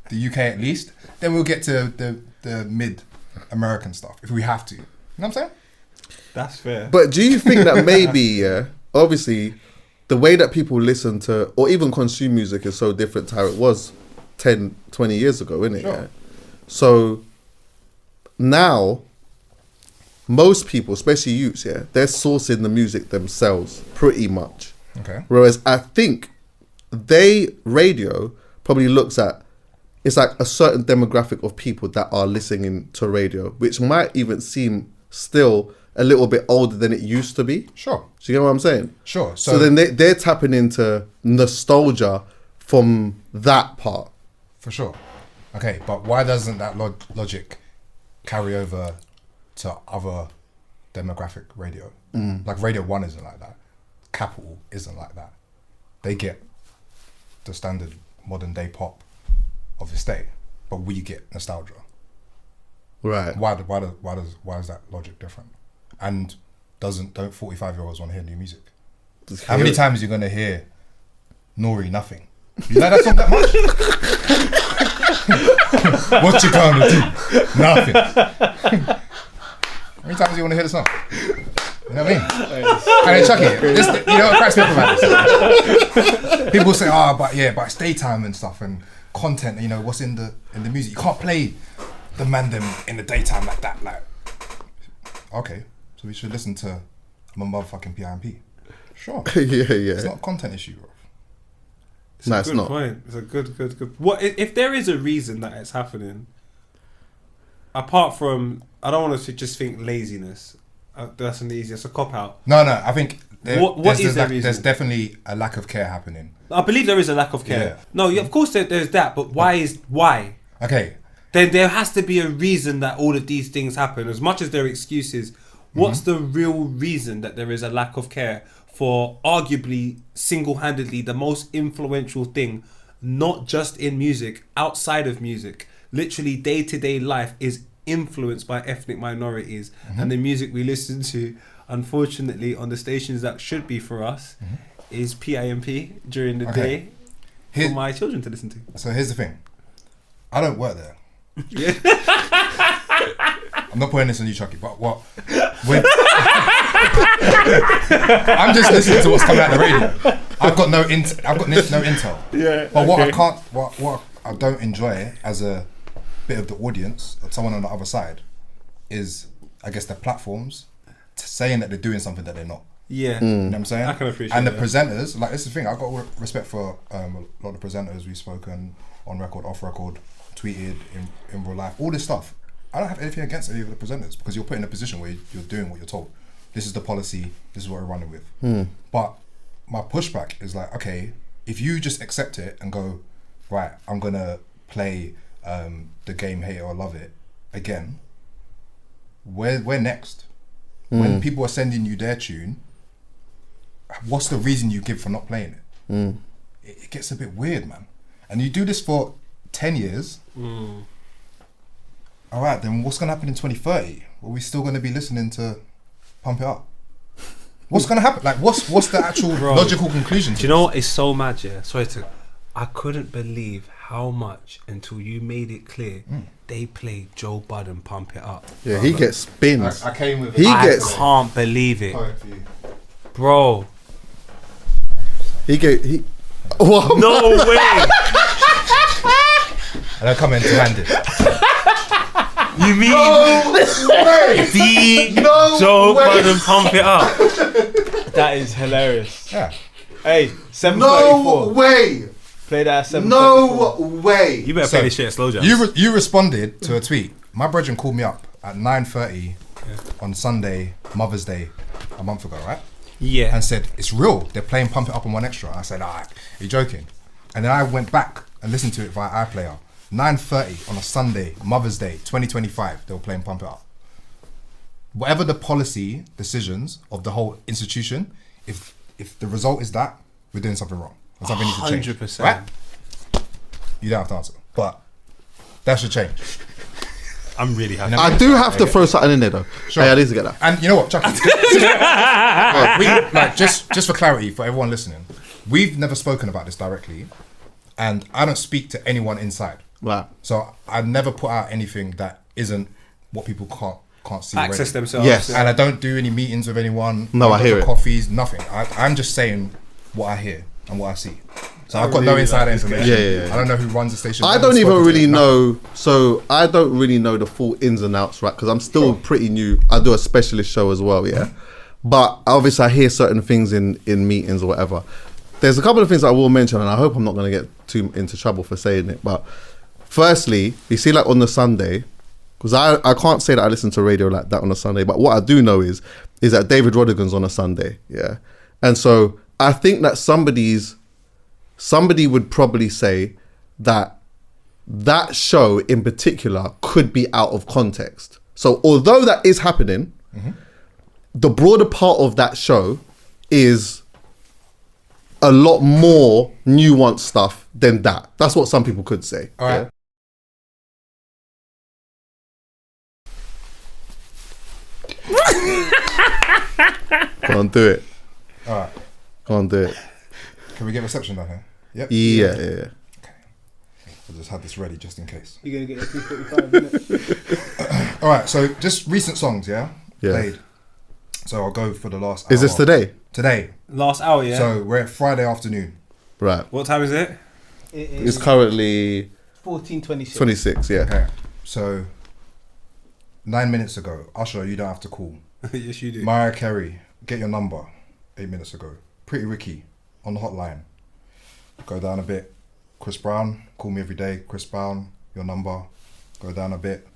the UK at least? Then we'll get to the mid American stuff if we have to. You know what I'm saying? That's fair. But do you think that maybe, yeah, obviously, the way that people listen to or even consume music is so different to how it was 10, 20 years ago, isn't it? Sure. Yeah? So now, most people, especially youths, yeah, they're sourcing the music themselves pretty much. Okay. Whereas I think radio probably looks at, it's like a certain demographic of people that are listening to radio, which might even seem still a little bit older than it used to be. Sure. So you get what I'm saying? Sure. So then they're tapping into nostalgia from that part. For sure. Okay, but why doesn't that logic carry over to other demographic radio? Like Radio 1 isn't like that. Capital isn't like that. They get the standard modern day pop of this day, but we get nostalgia. Right. Why is that logic different? And don't 45-year-olds want to hear new music? How many times are you gonna hear Nori Nothing? You like that song that much? What you gonna do? Nothing. How many times do you want to hear the song? You know what I mean? And then Chuckie, you know what cracks me up about this? People say, but it's daytime and stuff and content. You know what's in the music. You can't play the man them in the daytime like that. Like, okay, so we should listen to my motherfucking PIMP. Sure. yeah. It's not a content issue, bro. It's a good point. It's a good. What if there is a reason that it's happening? Apart from, I don't want to just think laziness. That's an easy. It's a cop out. No, I think What is the reason? there's definitely a lack of care happening. I believe there is a lack of care. Yeah. No, of course there's that, but why? Okay, There has to be a reason that all of these things happen. As much as there are excuses, what's the real reason that there is a lack of care for arguably single-handedly the most influential thing, not just in music, outside of music, literally day-to-day life is influenced by ethnic minorities, and the music we listen to, unfortunately, on the stations that should be for us, is PIMP during the day for my children to listen to. so here's the thing. I don't work there. Yeah. I'm not putting this on you, Chuckie, but I'm just listening to what's coming out the radio. I've got no intel. Yeah. But what I don't enjoy as a bit of the audience, or someone on the other side, is I guess the platforms saying that they're doing something that they're not. Yeah. You know what I'm saying? I can appreciate And the that. presenters, like, this is the thing, I've got respect for a lot of presenters we've spoken on record, off record, tweeted, in real life, all this stuff. I don't have anything against any of the presenters because you're put in a position where you're doing what you're told. This is the policy, this is what we're running with. But my pushback is like, okay, if you just accept it and go, right, I'm going to play the game Hate It or Love It again, where next? When people are sending you their tune, what's the reason you give for not playing it? It gets a bit weird, man. And you do this for 10 years. All right, then what's going to happen in 2030? Are we still going to be listening to Pump It Up? What's going to happen? Like, what's the actual logical conclusion? Do you know what is so mad, yeah? I couldn't believe how much until you made it clear they played Joe Budden Pump It Up. Yeah, he gets spins. I came with I can't believe it. Bro. What? No way. And I come empty-handed. You mean Joe Budden Pump It Up? That is hilarious. Yeah. Hey, 7:34. No way! Play that at 7:34. No way! You better play this shit at slow jams. You responded to a tweet. My brethren called me up at 9:30 on Sunday, Mother's Day, a month ago, right? Yeah. And said, it's real. They're playing Pump It Up on One Extra. I said, are you joking? And then I went back and listened to it via iPlayer. 9:30 on a Sunday, Mother's Day, 2025, they were playing Pump It Up. Whatever the policy decisions of the whole institution, if the result is that, we're doing something wrong. And something needs to change. 100%. Right? You don't have to answer. But that should change. I'm really happy. I do have to throw something in there though. Sure. Hey, I need to get that. And you know what, Chuckie? Just for clarity for everyone listening, we've never spoken about this directly, and I don't speak to anyone inside. Right. So I never put out anything that isn't what people can't see. Access already. themselves. Yes. And I don't do any meetings with anyone. No, I don't hear go for it. Coffees, nothing. I'm just saying what I hear and what I see. So I've got no insider information. Yeah. I don't know who runs the station. I don't even really know. So I don't really know the full ins and outs, right? Because I'm still pretty new. I do a specialist show as well, yeah. But obviously, I hear certain things in meetings or whatever. There's a couple of things I will mention, and I hope I'm not going to get too into trouble for saying it. But firstly, you see, like on the Sunday, because I can't say that I listen to radio like that on a Sunday. But what I do know is that David Rodigan's on a Sunday, yeah. And so I think that somebody would probably say that show in particular could be out of context. So although that is happening, the broader part of that show is a lot more nuanced stuff than that. That's what some people could say. All right. Go on, do it. All right. Go on, do it. Can we get reception down here? Yep. Yeah. I just had this ready just in case. You're going to get your 2:45 minutes. All right. So just recent songs, yeah? Yeah. Played. So I'll go for the last hour. Is this today? Today. Last hour, yeah. So we're at Friday afternoon. Right. What time is it? It It's is currently 14:26. 26, yeah. Okay. So 9 minutes ago, Usher, you don't have to call. Yes, you do. Mariah Carey, Get Your Number, 8 minutes ago. Pretty Ricky, on the hotline. Go down a bit. Chris Brown, Call Me Every Day. Chris Brown, Your Number. Go down a bit.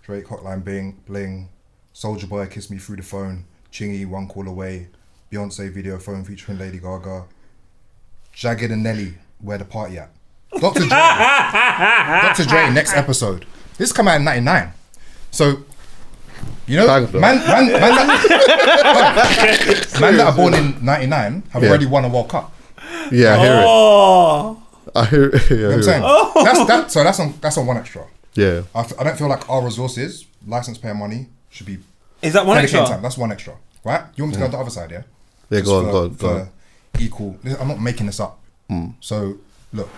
Drake, Hotline Bling. Soulja Boy, Kiss Me Through the Phone, Chingy, One Call Away, Beyonce video phone featuring Lady Gaga, Jagged and Nelly, Where the Party At, Dr. Dre, next episode. This come out in 99. So, you know, man that are born in 99 have already won a World Cup. Yeah, I hear it. I hear it. Yeah, You know what I'm saying? So that's on One Extra. Yeah. I don't feel like our resources, license payer money, should be Is that one dedicated extra? time. That's One Extra, right? You want me to go on the other side, yeah? Yeah, Just go on. for equal. I'm not making this up. So look,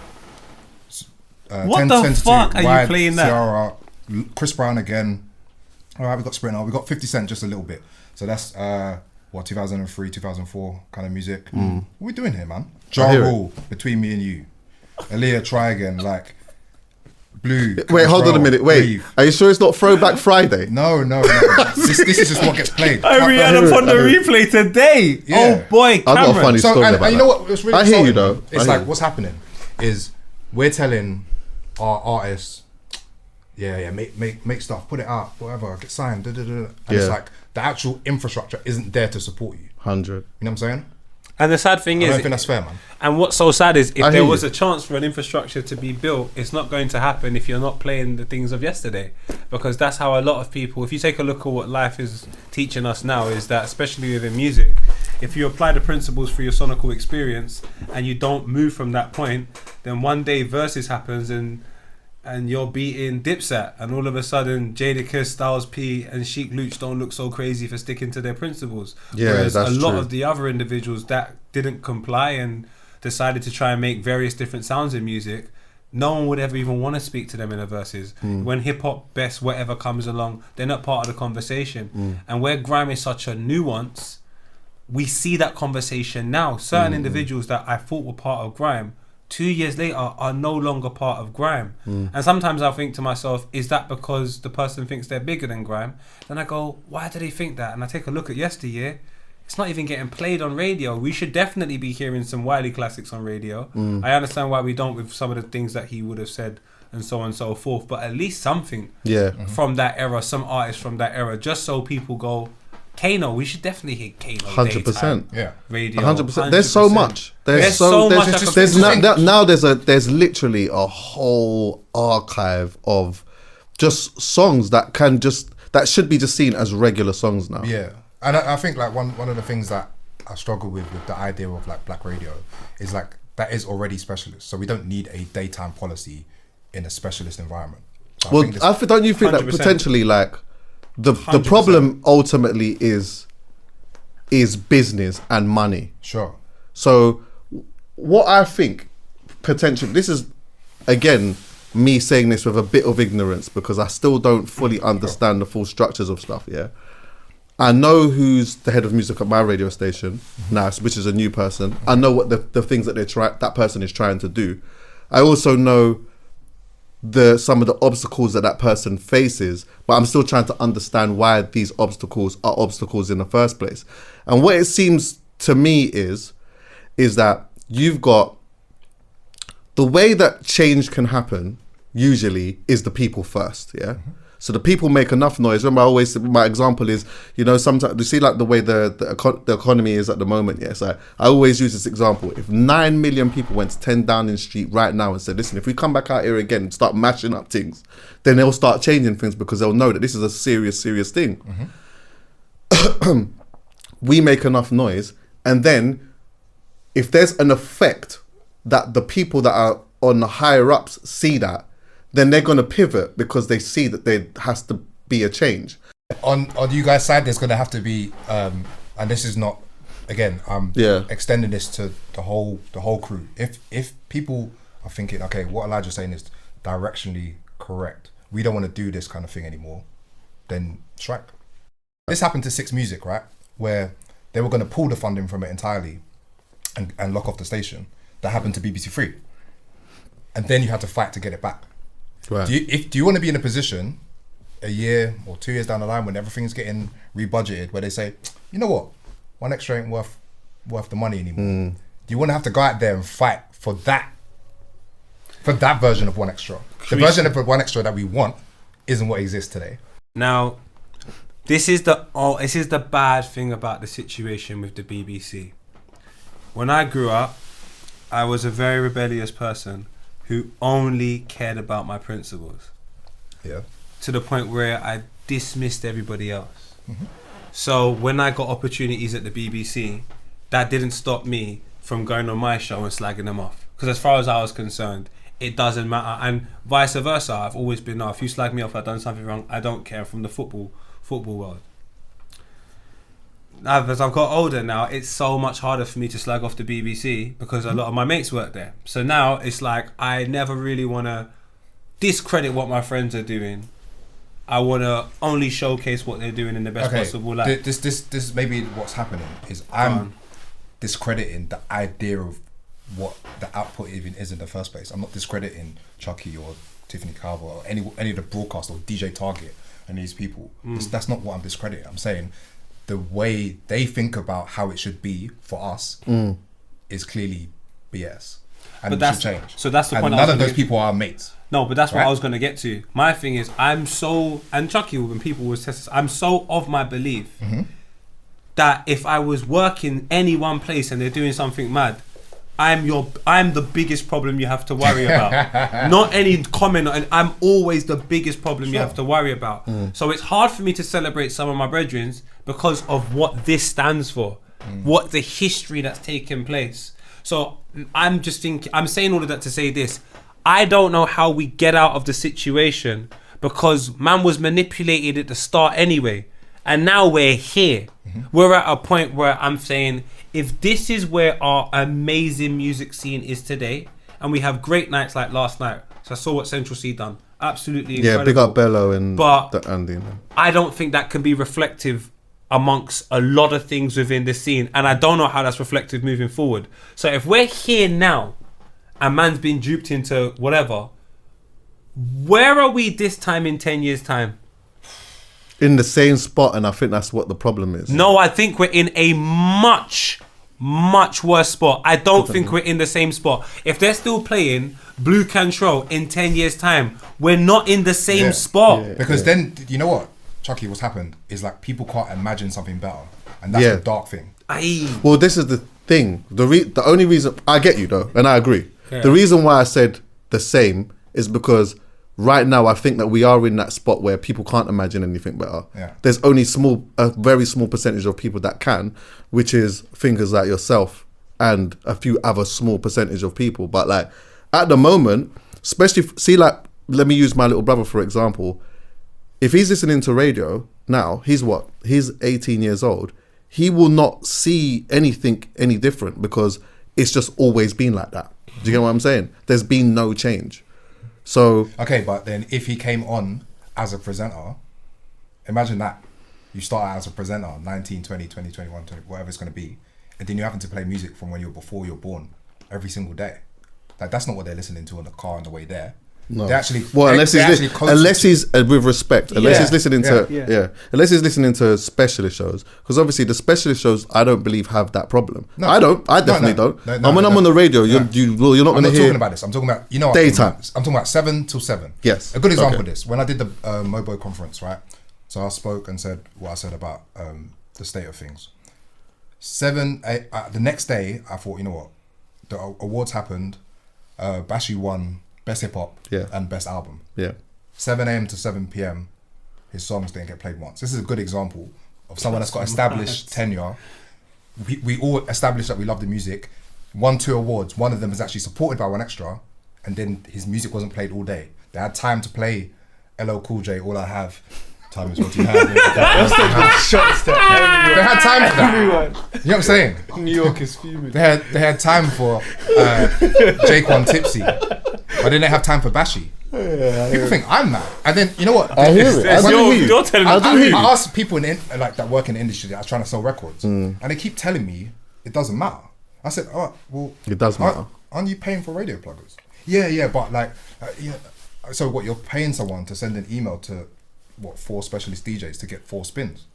What the fuck are you playing that? Ciara, Chris Brown again. All right, we got Sprinter. We got 50 Cent just a little bit. So that's 2003, 2004 kind of music. What are we doing here, man? Ja hear it. Rule, Between Me and You. Aaliyah, Try Again, like Blue. Wait, hold on a Control, minute. Wait, Breathe. are you sure it's not Throwback Friday? No. this is just what gets played. Ariana upon the replay today. Yeah. Oh boy, I've got a Cameron. funny So, story and about you know that. what? It's really I hear you insulting, though. man. It's I like hear you. what's happening is we're telling our artists, make stuff, put it out, whatever, get signed, and it's Yeah. like the actual infrastructure isn't there to support you. 100. You know what I'm saying? And the sad thing I is, don't think that's fair, man. and what's so sad is, if I there hear was you. a chance for an infrastructure to be built, it's not going to happen if you're not playing the things of yesterday. Because that's how a lot of people, if you take a look at what life is teaching us now, is that especially within music, if you apply the principles for your sonical experience and you don't move from that point, then one day Versus happens and you're beating Dipset, and all of a sudden Jadakiss, Styles P and Sheik Luch don't look so crazy for sticking to their principles. Yeah, Whereas that's a lot true. of the other individuals that didn't comply and decided to try and make various different sounds in music, no one would ever even want to speak to them in a verses. When hip hop, best, whatever comes along, they're not part of the conversation. And where grime is such a nuance, we see that conversation now. Certain individuals that I thought were part of grime, 2 years later are no longer part of grime. And sometimes I'll think to myself, is that because the person thinks they're bigger than grime? Then I go, why do they think that? And I take a look at yesteryear, it's not even getting played on radio. We should definitely be hearing some Wiley classics on radio. I understand why we don't with some of the things that he would have said and so on and so forth, but at least something from that era, some artists from that era, just so people go, Kano, we should definitely hit Kano. 100%. Yeah. Radio. 100%. There's so much. There's so much. There's literally a whole archive of just songs that should be just seen as regular songs now. Yeah. And I think like one of the things that I struggle with the idea of like black radio is like that is already specialist. So we don't need a daytime policy in a specialist environment. So Don't you think that 100%. potentially like the 100%. problem ultimately is business and money? Sure. So what I think potentially, this is again me saying this with a bit of ignorance because I still don't fully understand the full structures of stuff. Yeah, I know who's the head of music at my radio station now, which is a new person. I know what the things that that person is trying to do. I also know some of the obstacles that person faces, but I'm still trying to understand why these obstacles are obstacles in the first place. And what it seems to me is that you've got the way that change can happen usually is the people first, yeah? So the people make enough noise. Remember, my example is, sometimes you see like the way the economy is at the moment. Yes, I always use this example. If 9 million people went to 10 Downing Street right now and said, listen, if we come back out here again and start mashing up things, then they'll start changing things because they'll know that this is a serious thing. We make enough noise, and then if there's an effect that the people that are on the higher ups see that, then they're going to pivot because they see that there has to be a change. On you guys' side, there's going to have to be, and this is not, again, I'm extending this to the whole crew. If people are thinking, okay, what Elijah's saying is directionally correct, we don't want to do this kind of thing anymore, then strike. This happened to Six Music, right? Where they were going to pull the funding from it entirely and lock off the station. That happened to BBC Three. And then you had to fight to get it back. Right. Do you want to be in a position a year or 2 years down the line when everything's getting rebudgeted where they say, you know what, One Extra ain't worth the money anymore? Do you want to have to go out there and fight for that version of One Extra? The version of One Extra that we want isn't what exists today. Now, This is the bad thing about the situation with the BBC. When I grew up, I was a very rebellious person who only cared about my principles. Yeah. To the point where I dismissed everybody else. So when I got opportunities at the BBC, that didn't stop me from going on my show and slagging them off. Because as far as I was concerned, it doesn't matter. And vice versa, I've always been, if you slag me off, I've done something wrong, I don't care, from the football world. Now, as I've got older now, it's so much harder for me to slag off the BBC because a lot of my mates work there. So now it's like I never really want to discredit what my friends are doing. I want to only showcase what they're doing in the best possible light. This maybe what's happening is I'm discrediting the idea of what the output even is in the first place. I'm not discrediting Chuckie or Tiffany Carver or any of the broadcast or DJ Target and these people. That's not what I'm discrediting. I'm saying the way they think about how it should be for us is clearly BS. And But it that's should change. so that's the and point. none of those people are mates. No, but that's what Right? I was going to get to. My thing is, I'm so, and Chuckie, when people was tested, I'm so of my belief that if I was working any one place and they're doing something mad, I'm the biggest problem you have to worry about. Not any comment, and I'm always the biggest problem you have to worry about. So it's hard for me to celebrate some of my brethren because of what this stands for, what the history that's taken place. So I'm just thinking, I'm saying all of that to say this. I don't know how we get out of the situation because man was manipulated at the start anyway. And now we're here. We're at a point where I'm saying, if this is where our amazing music scene is today, and we have great nights like last night. So I saw what Central C done. Absolutely incredible. Yeah, big up Bello and But Andy. I don't think that can be reflective amongst a lot of things within the scene, and I don't know how that's reflective moving forward. So if we're here now and man's been duped into whatever, where are we this time in 10 years time? In the same spot, and I think that's what the problem is. No, I think we're in a much worse spot. I don't think we're in the same spot. If they're still playing Blue Control in 10 years time, we're not in the same spot. Because then, you know what, Chuckie, what's happened is like people can't imagine something better. And that's the dark thing. Well, this is the thing. The only reason I get you though, and I agree. Yeah. The reason why I said the same is because right now I think that we are in that spot where people can't imagine anything better. Yeah. There's only a very small percentage of people that can, which is thinkers like yourself and a few other small percentage of people. But like at the moment, especially let me use my little brother for example. If he's listening to radio now, he's 18 years old. He will not see anything any different because it's just always been like that. Do you get what I'm saying? There's been no change. So Okay, but then if he came on as a presenter, imagine that. You start out as a presenter, 19, 20, 20, 21, 20, whatever it's going to be. And then you're having to play music from before you're born every single day. Like, that's not what they're listening to in the car on the way there. no. They actually, well, they unless he's with respect, unless he's listening to unless he's listening to specialist shows, because obviously the specialist shows I don't believe have that problem. No. I definitely don't. No, and when I'm on the radio, you're not I'm going to not hear. talking about this. I'm talking about, daytime. I'm talking about 7 till 7. Yes. A good example Okay. of this, when I did the Mobo conference, right? So I spoke and said what I said about the state of things. 7, 8, the next day, I thought, you know what? The awards happened. Bashi won Best Hip Hop and Best Album. Yeah. 7 a.m. to 7 p.m. his songs didn't get played once. This is a good example of someone that's got established tenure. We all established that we love the music. Won 2 awards. One of them was actually supported by 1 extra, and then his music wasn't played all day. They had time to play LL Cool J, All I Have. Time is what you have. Shots to They had time for that. everyone. You know what I'm saying? New York is fuming. They had time for Jaquan Tipsy, but then they have time for Bashi. People think I'm mad, and then you know what? I hear it. You're telling me. I asked people that work in the industry that are trying to sell records, and they keep telling me it doesn't matter. I said, oh well, It does matter. Aren't you paying for radio pluggers? Yeah, but like, so what? You're paying someone to send an email to 4 specialist DJs to get 4 spins?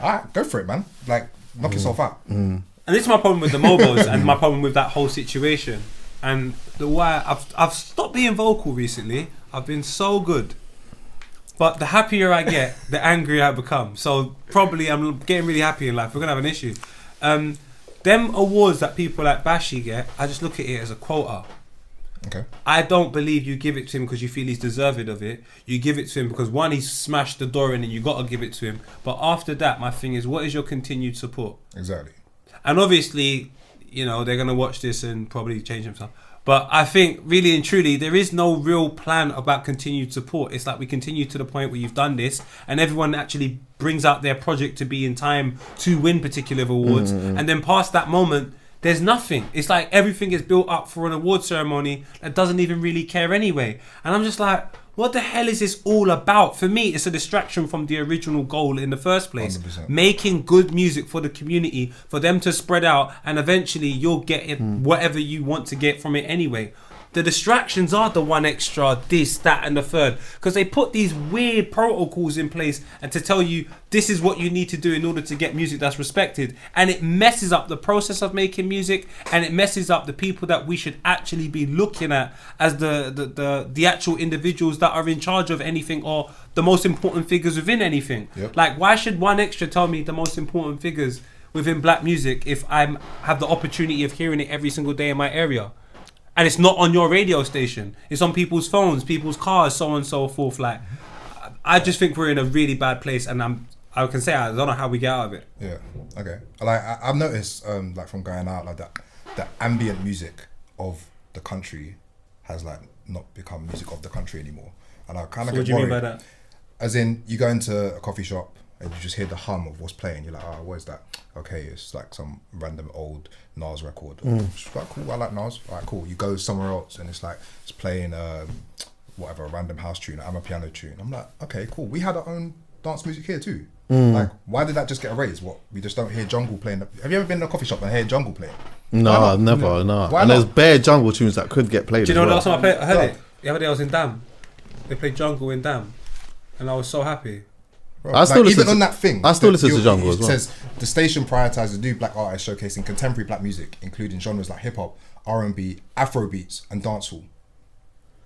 All right, go for it, man. Like, knock yourself out. And this is my problem with the mobiles and my problem with that whole situation. And the why I've stopped being vocal recently. I've been so good. But the happier I get, the angrier I become. So probably I'm getting really happy in life. We're gonna have an issue. Them awards that people like Bashi get, I just look at it as a quota. Okay. I don't believe you give it to him because you feel he's deserving of it. You give it to him because one, he's smashed the door in and you got to give it to him. But after that, my thing is, what is your continued support? Exactly. And obviously, you know, they're going to watch this and probably change themselves. But I think really and truly, there is no real plan about continued support. It's like we continue to the point where you've done this and everyone actually brings out their project to be in time to win particular awards. And then past that moment, there's nothing. It's like everything is built up for an award ceremony that doesn't even really care anyway. And I'm just like, what the hell is this all about? For me, it's a distraction from the original goal in the first place. 100%. Making good music for the community, for them to spread out, and eventually you'll get it, whatever you want to get from it anyway. The distractions are the one extra, this, that, and the third. Because they put these weird protocols in place and to tell you this is what you need to do in order to get music that's respected. And it messes up the process of making music, and it messes up the people that we should actually be looking at as the actual individuals that are in charge of anything or the most important figures within anything. Yep. Like, why should one extra tell me the most important figures within black music if I have the opportunity of hearing it every single day in my area? And it's not on your radio station. It's on people's phones, people's cars, so on and so forth. Like, I just think we're in a really bad place, and I can say I don't know how we get out of it. Yeah. Okay. Like I've noticed, like from going out like that, the ambient music of the country has like not become music of the country anymore, and I kind of So what get do you mean worried. by that? As in, you go into a coffee shop and you just hear the hum of what's playing. You're like, oh, what is that? Okay, it's like some random old Nas record. It's like, cool, I like Nas. All right, cool. You go somewhere else and it's like, it's playing whatever, a random house tune, I'm a piano tune. I'm like, okay, cool. We had our own dance music here too. Like, why did that just get erased? What, we just don't hear jungle playing? Have you ever been in a coffee shop and hear jungle playing? No, never, no. Why And not? there's bare jungle tunes that could get played. Do you know as what well. last time I heard No. it? The other day I was in Dam. They played Jungle in Dam. And I was so happy. Bro, I still listen even to- on that thing. I still listen to you- jungle it as well. says the station prioritizes new black artists showcasing contemporary black music, including genres like hip hop, R&B, Afro beats, and dancehall.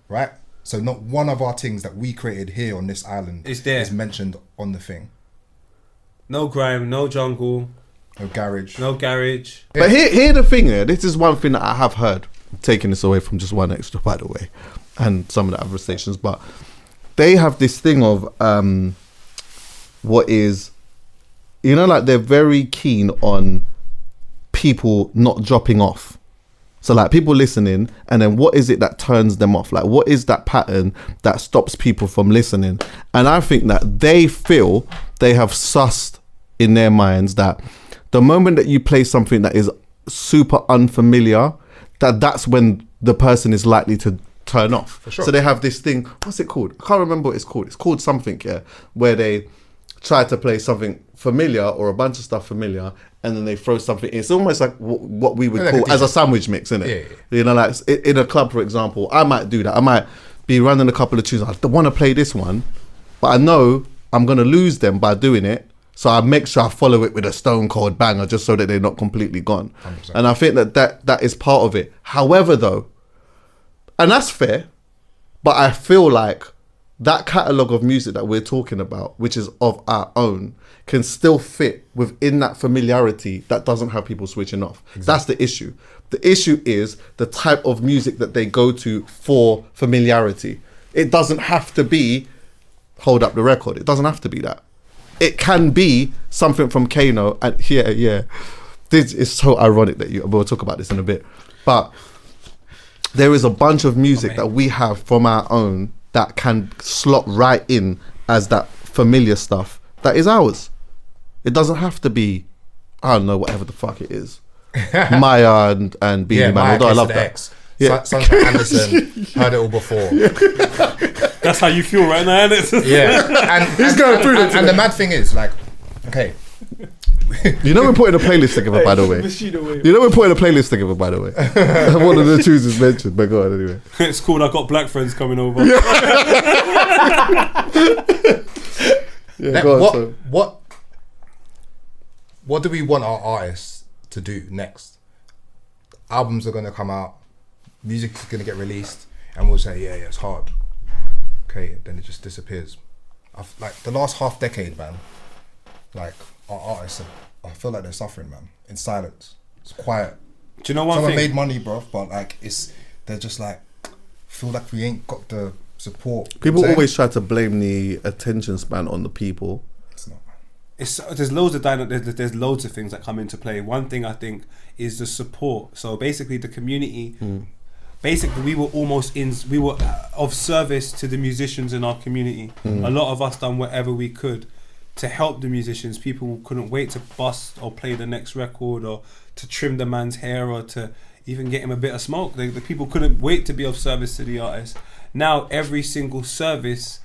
Right. So not one of our things that we created here on this island It's there. is mentioned on the thing. No grime, no jungle, No garage. no garage. But here the thing, this is one thing that I have heard, taking this away from just one extra, by the way, and some of the other stations, but they have this thing of what is, you know, like they're very keen on people not dropping off. So like people listening, and then what is it that turns them off? Like what is that pattern that stops people from listening? And I think that they feel they have sussed in their minds that the moment that you play something that is super unfamiliar, that's when the person is likely to turn off. For sure. So they have this thing, what's it called? I can't remember what it's called. It's called something, yeah, where they try to play something familiar or a bunch of stuff familiar, and then they throw something in. It's almost like what we would Like call a as a DJ. sandwich mix, innit? Yeah. You know, like in a club, for example, I might do that. I might be running a couple of tunes. I don't want to play this one, but I know I'm going to lose them by doing it. So I make sure I follow it with a stone cold banger just so that they're not completely gone. 100%. And I think that is part of it. However, though, and that's fair, but I feel like that catalogue of music that we're talking about, which is of our own, can still fit within that familiarity that doesn't have people switching off. That's the issue. The issue is the type of music that they go to for familiarity. It doesn't have to be Hold Up the Record. It doesn't have to be that. It can be something from Kano, and yeah. This is so ironic that we'll talk about this in a bit. But there is a bunch of music that we have from our own that can slot right in as that familiar stuff that is ours. It doesn't have to be, I don't know, whatever the fuck it is. Maya and Beanie Man, Maya although I Case love of the that. X. Yeah. Sunshine Anderson, heard it all before. That's how you feel right now, isn't it? Yeah. And he's going through it. And the mad thing is, like, okay. You know we're putting a playlist together, by the way. You know we're putting a playlist together, by the way. One of the tunes is mentioned, but go on anyway. It's called I Got Black Friends Coming Over. Yeah, go on, so. What do we want our artists to do next? Albums are going to come out, music is going to get released, and we'll say, yeah, it's hard. Okay, then it just disappears. like the last half decade, man. Like our artists, I feel like they're suffering, man, in silence. It's quiet. Do you know one Someone thing? made money, bro, but like they're just like feel like we ain't got the support. People always try to blame the attention span on the people. It's not. There's loads of there's loads of things that come into play. One thing I think is the support. So basically, the community. Basically, we were of service to the musicians in our community. A lot of us done whatever we could to help the musicians. People couldn't wait to bust or play the next record or to trim the man's hair or to even get him a bit of smoke. The people couldn't wait to be of service to the artist. Now every single service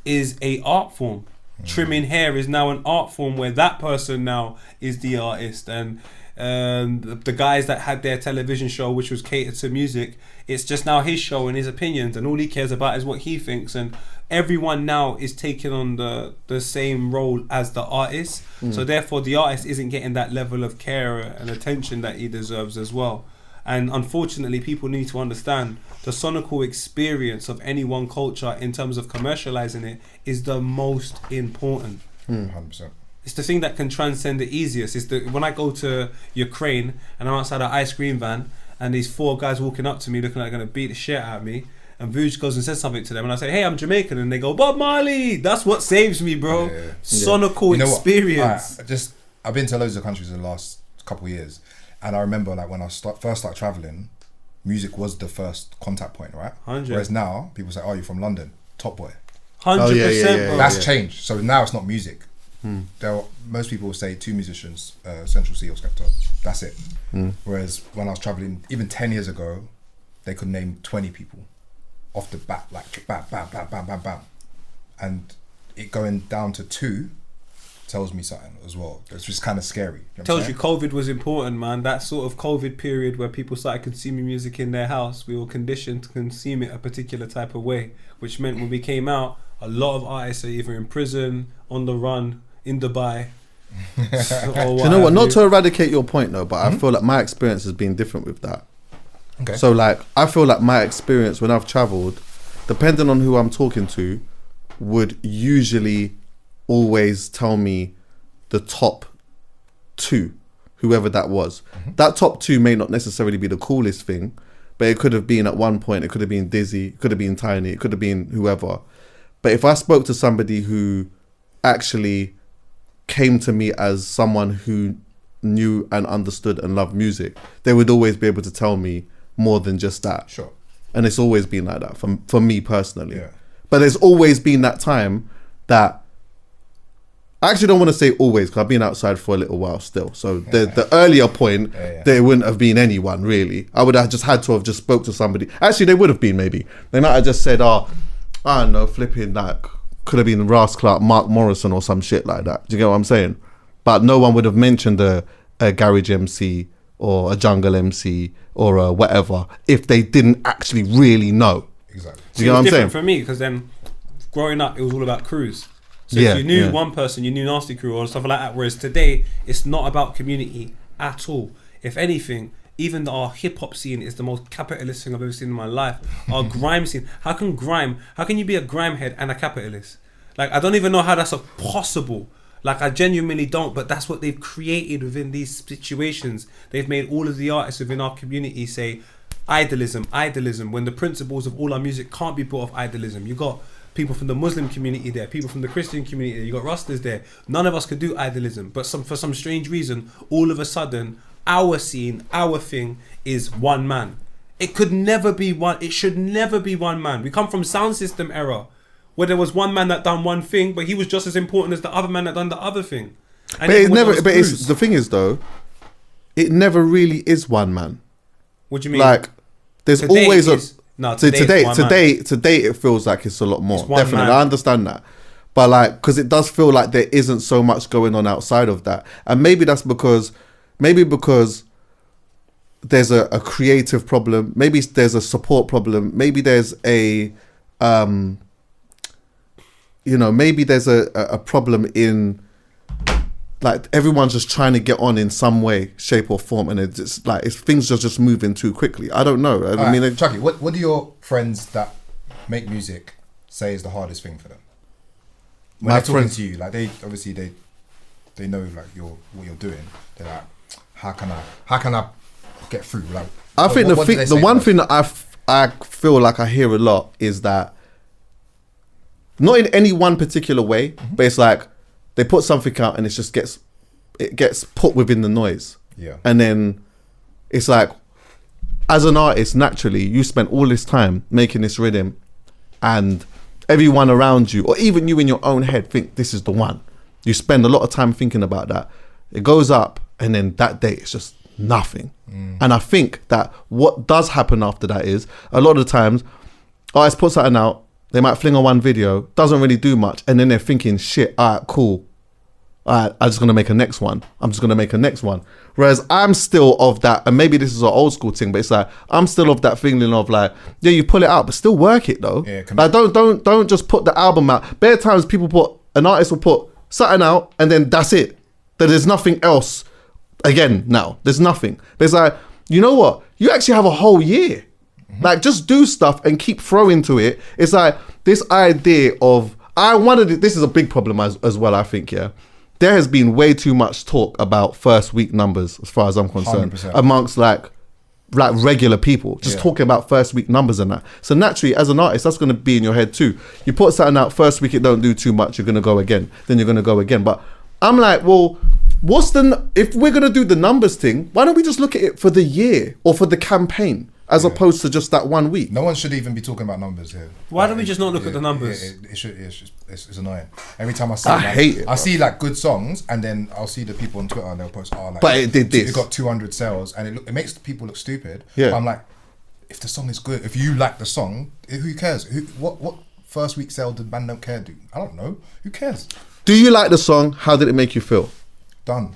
is a art form. Trimming hair is now an art form where that person now is the artist. And the guys that had their television show, which was catered to music, it's just now his show and his opinions, and all he cares about is what he thinks. And everyone now is taking on the same role as the artist. So therefore the artist isn't getting that level of care and attention that he deserves as well. And unfortunately, people need to understand the sonical experience of any one culture in terms of commercializing it is the most important. 100%. It's the thing that can transcend the easiest. When I go to Ukraine and I'm outside an ice cream van and these 4 guys walking up to me looking like they're going to beat the shit out of me, and Vuj goes and says something to them and I say, hey, I'm Jamaican, and they go, Bob Marley. That's what saves me, bro. Yeah. Sonical experience. I've been to loads of countries in the last couple of years, and I remember like when I first started traveling, music was the first contact point, right? 100. Whereas now people say, oh, you're from London, Top Boy. 100%, bro. That's changed. So now it's not music. Most people will say 2 musicians, Central C or Skepta. That's it. Whereas when I was traveling, even 10 years ago, they could name 20 people off the bat, like bam, bam, bam, bam, bam, bam. And it going down to 2 tells me something as well. It's just kind of scary. Tells you COVID was important, man. That sort of COVID period where people started consuming music in their house, we were conditioned to consume it a particular type of way, which meant when we came out, a lot of artists are either in prison, on the run, in Dubai. Do you know what? Not to eradicate your point though, but I feel like my experience has been different with that. Okay. So like, I feel like my experience when I've travelled, depending on who I'm talking to, would usually always tell me the top 2, whoever that was. That top 2 may not necessarily be the coolest thing, but it could have been at one point, it could have been Dizzy, it could have been Tiny, it could have been whoever. But if I spoke to somebody who actually came to me as someone who knew and understood and loved music, they would always be able to tell me more than just that. Sure. And it's always been like that for me personally. Yeah. But there's always been that time that I actually don't want to say always, because I've been outside for a little while still. So the earlier point, there wouldn't have been anyone really. I would have just had to have just spoke to somebody. Actually, they would have been maybe. They might have just said, I don't know, flipping like, could have been Ras Clark, Mark Morrison or some shit like that. Do you get what I'm saying? But no one would have mentioned a garage MC or a jungle MC or a whatever if they didn't actually really know. Exactly. Do you get what I'm saying? For me, because then growing up, it was all about crews. So Yeah, if you knew yeah. one person, you knew Nasty Crew or stuff like that. Whereas today, it's not about community at all. If anything, even our hip hop scene is the most capitalist thing I've ever seen in my life. Our grime scene. How can you be a grime head and a capitalist? Like, I don't even know how that's possible. Like, I genuinely don't, but that's what they've created within these situations. They've made all of the artists within our community say idolism, when the principles of all our music can't be brought off idolism. You got people from the Muslim community there, people from the Christian community there, you got Rastas there. None of us could do idolism, but for some strange reason, all of a sudden, our scene, our thing is one man. It should never be one man. We come from sound system era, where there was one man that done one thing, but he was just as important as the other man that done the other thing. And But the thing is though, it never really is one man. What do you mean? Like, there's Today always it is. No, today it's one man. today it feels like it's a lot more. It's one Definitely, man. I understand that. But like, because it does feel like there isn't so much going on outside of that, and maybe that's because there's a creative problem. Maybe there's a support problem. Maybe there's a maybe there's a problem in, like, everyone's just trying to get on in some way, shape or form, and it's just like things are just moving too quickly. I don't know. I mean, Chuckie, what do your friends that make music say is the hardest thing for them? when My they're talking friends- to you, like they obviously they know like what you're doing. They're like, how can I get through? Like, I think what do they the say one first? thing that I feel like I hear a lot is that, not in any one particular way, but it's like they put something out and it gets put within the noise. Yeah. And then it's like, as an artist, naturally, you spent all this time making this rhythm, and everyone around you, or even you in your own head, think this is the one. You spend a lot of time thinking about that. It goes up, and then that day it's just nothing. And I think that what does happen after that is, a lot of the times, artists put something out, they might fling on one video, doesn't really do much, and then they're thinking, shit, all right, cool. All right, I'm just gonna make a next one. Whereas I'm still of that, and maybe this is an old school thing, but it's like, I'm still of that feeling of like, yeah, you pull it out, but still work it though. Yeah, like don't just put the album out. Bare times an artist will put something out and then that's it. That there's nothing else. Again, now there's nothing. There's like, you know what? You actually have a whole year. Like, just do stuff and keep throwing to it. It's like this idea of, this is a big problem as well, I think, yeah. There has been way too much talk about first week numbers, as far as I'm concerned, 100%. amongst like regular people, just talking about first week numbers and that. So naturally, as an artist, that's going to be in your head too. You put something out first week, it don't do too much, you're going to go again, then you're going to go again. But I'm like, well, if we're going to do the numbers thing, why don't we just look at it for the year or for the campaign, as opposed to just that 1 week? No one should even be talking about numbers here. Why don't we just not look at the numbers? It's annoying. Every time I see, hate it, I see like good songs, and then I'll see the people on Twitter and they'll post, like, but it did this. It got 200 sales, and it makes people look stupid. Yeah. But I'm like, if the song is good, if you like the song, who cares? What first week sale did Man Don't Care do? I don't know. Who cares? Do you like the song? How did it make you feel? Done.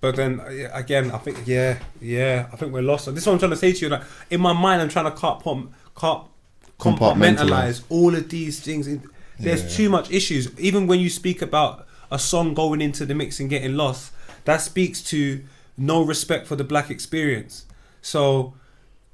But then again, I think I think we're lost. And this is what I'm trying to say to you. Like, in my mind, I'm trying to compartmentalize all of these things. There's too much issues. Even when you speak about a song going into the mix and getting lost, that speaks to no respect for the black experience. So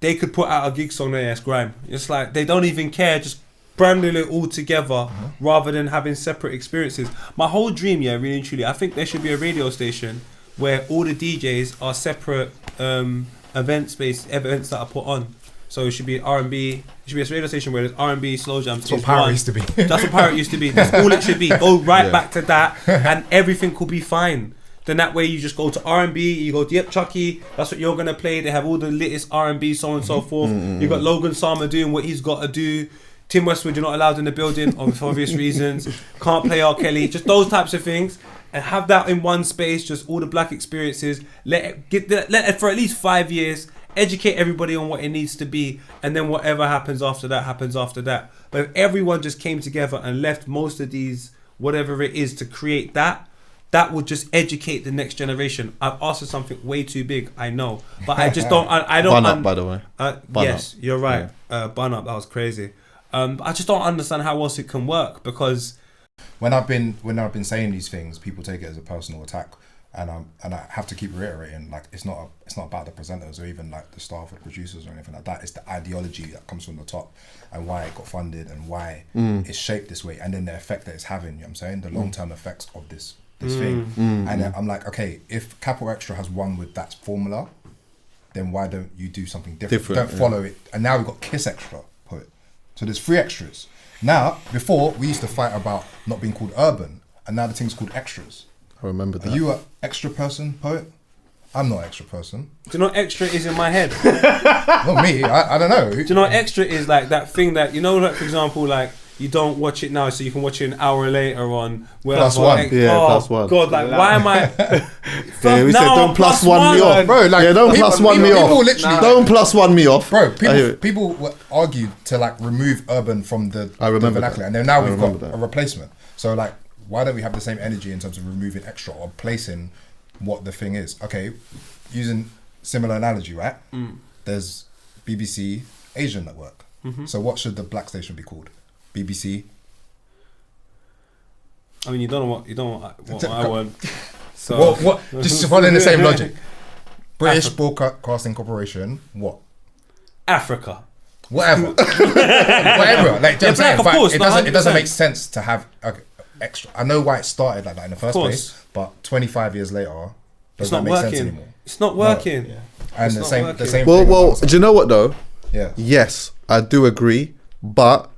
they could put out a gig song there, it's grime. It's like they don't even care, just branding it all together rather than having separate experiences. My whole dream, really and truly, I think there should be a radio station where all the DJs are separate events that are put on. So it should be R&B. It should be a radio station where there's R&B, slow jams. That's what Pirate used to be. That's what Pirate used to be. That's all it should be. Go right back to that, and everything could be fine. Then that way you just go to R&B. You go, yep, Chuckie. That's what you're gonna play. They have all the latest R&B, so on and so forth. You got Logan Sama doing what he's got to do. Tim Westwood, you're not allowed in the building for obvious reasons. Can't play R. Kelly. Just those types of things. And have that in one space, just all the black experiences. Let it for at least 5 years. Educate everybody on what it needs to be, and then whatever happens after that happens after that. But if everyone just came together and left most of these, whatever it is, to create that would just educate the next generation. I've asked for something way too big, I know, but I just don't. I don't. Bun Up, by the way. Yes, you're right. Bun Up, that was crazy. I just don't understand how else it can work, because when I've been saying these things, people take it as a personal attack, and I have to keep reiterating, like, it's not about the presenters or even like the staff or the producers or anything like that. It's the ideology that comes from the top and why it got funded and why it's shaped this way, and then the effect that it's having. You know what I'm saying? The long term effects of this thing. And then I'm like, okay, if Capital Extra has won with that formula, then why don't you do something different? Don't follow it. And now we've got Kiss Extra, poet. So there's 3 extras. Now, before, we used to fight about not being called urban, and now the thing's called extras. I remember that. Are you an extra person, poet? I'm not an extra person. Do you know what extra is in my head? Not me, I don't know. Do you know what extra is? Like that thing that, you know, like, for example, like, you don't watch it now, so you can watch it an hour later on. +1. +1. God, like, why am I? We said don't +1 me off, bro. Like, yeah, don't +1 me off. People literally don't +1 me off, bro. People argued to like remove urban from the vernacular, and then now we've got a replacement. So like, why don't we have the same energy in terms of removing extra or placing what the thing is? Okay, using similar analogy, right? There's BBC Asian Network. So what should the black station be called? BBC. I mean, you don't know what I want. So what? Just following the same logic. British Broadcasting Corporation. What? Africa. whatever. Whatever. Like, do you know what I'm saying? of But course, it no, doesn't 100%. make sense to have extra. I know why it started like that in the first course. place, but 25 years later, does It's that not make sense working. anymore? It's not working. And It's the not same, working. the same. Well, thing well, with do you know what though? yeah. Yes, I do agree, but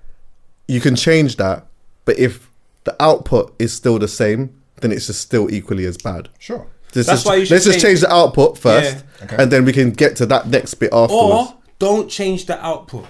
you can change that. But if the output is still the same, then it's just still equally as bad. Sure. That's why you should let's just change the output first, Yeah. Okay. and then we can get to that next bit afterwards. Or don't change the output.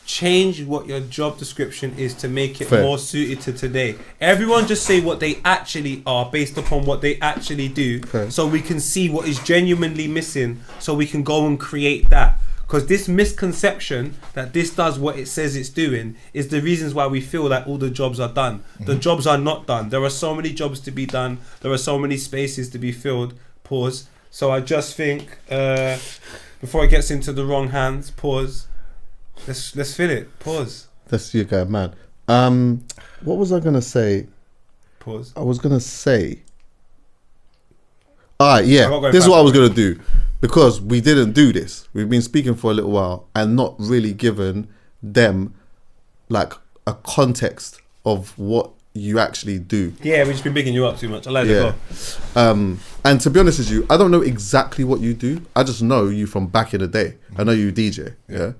Change what your job description is to make it Fair. more suited to today. Everyone just say what they actually are based upon what they actually do, Fair. so we can see what is genuinely missing, so we can go and create that. Because this misconception that this does what it says it's doing is the reasons why we feel like all the jobs are done. The jobs are not done. There are so many jobs to be done. There are so many spaces to be filled. Pause. So I just think before it gets into the wrong hands, pause. Let's fill it. Pause. That's you guy, man. What was I gonna say? Pause. I was gonna say. Alright, I yeah. gotta go This is what I was back. gonna do. Because we didn't do this. We've been speaking for a little while and not really given them like a context of what you actually do. Yeah, we've just been bigging you up too much. I let it Yeah. go. And to be honest with you, I don't know exactly what you do. I just know you from back in the day. I know you DJ, yeah.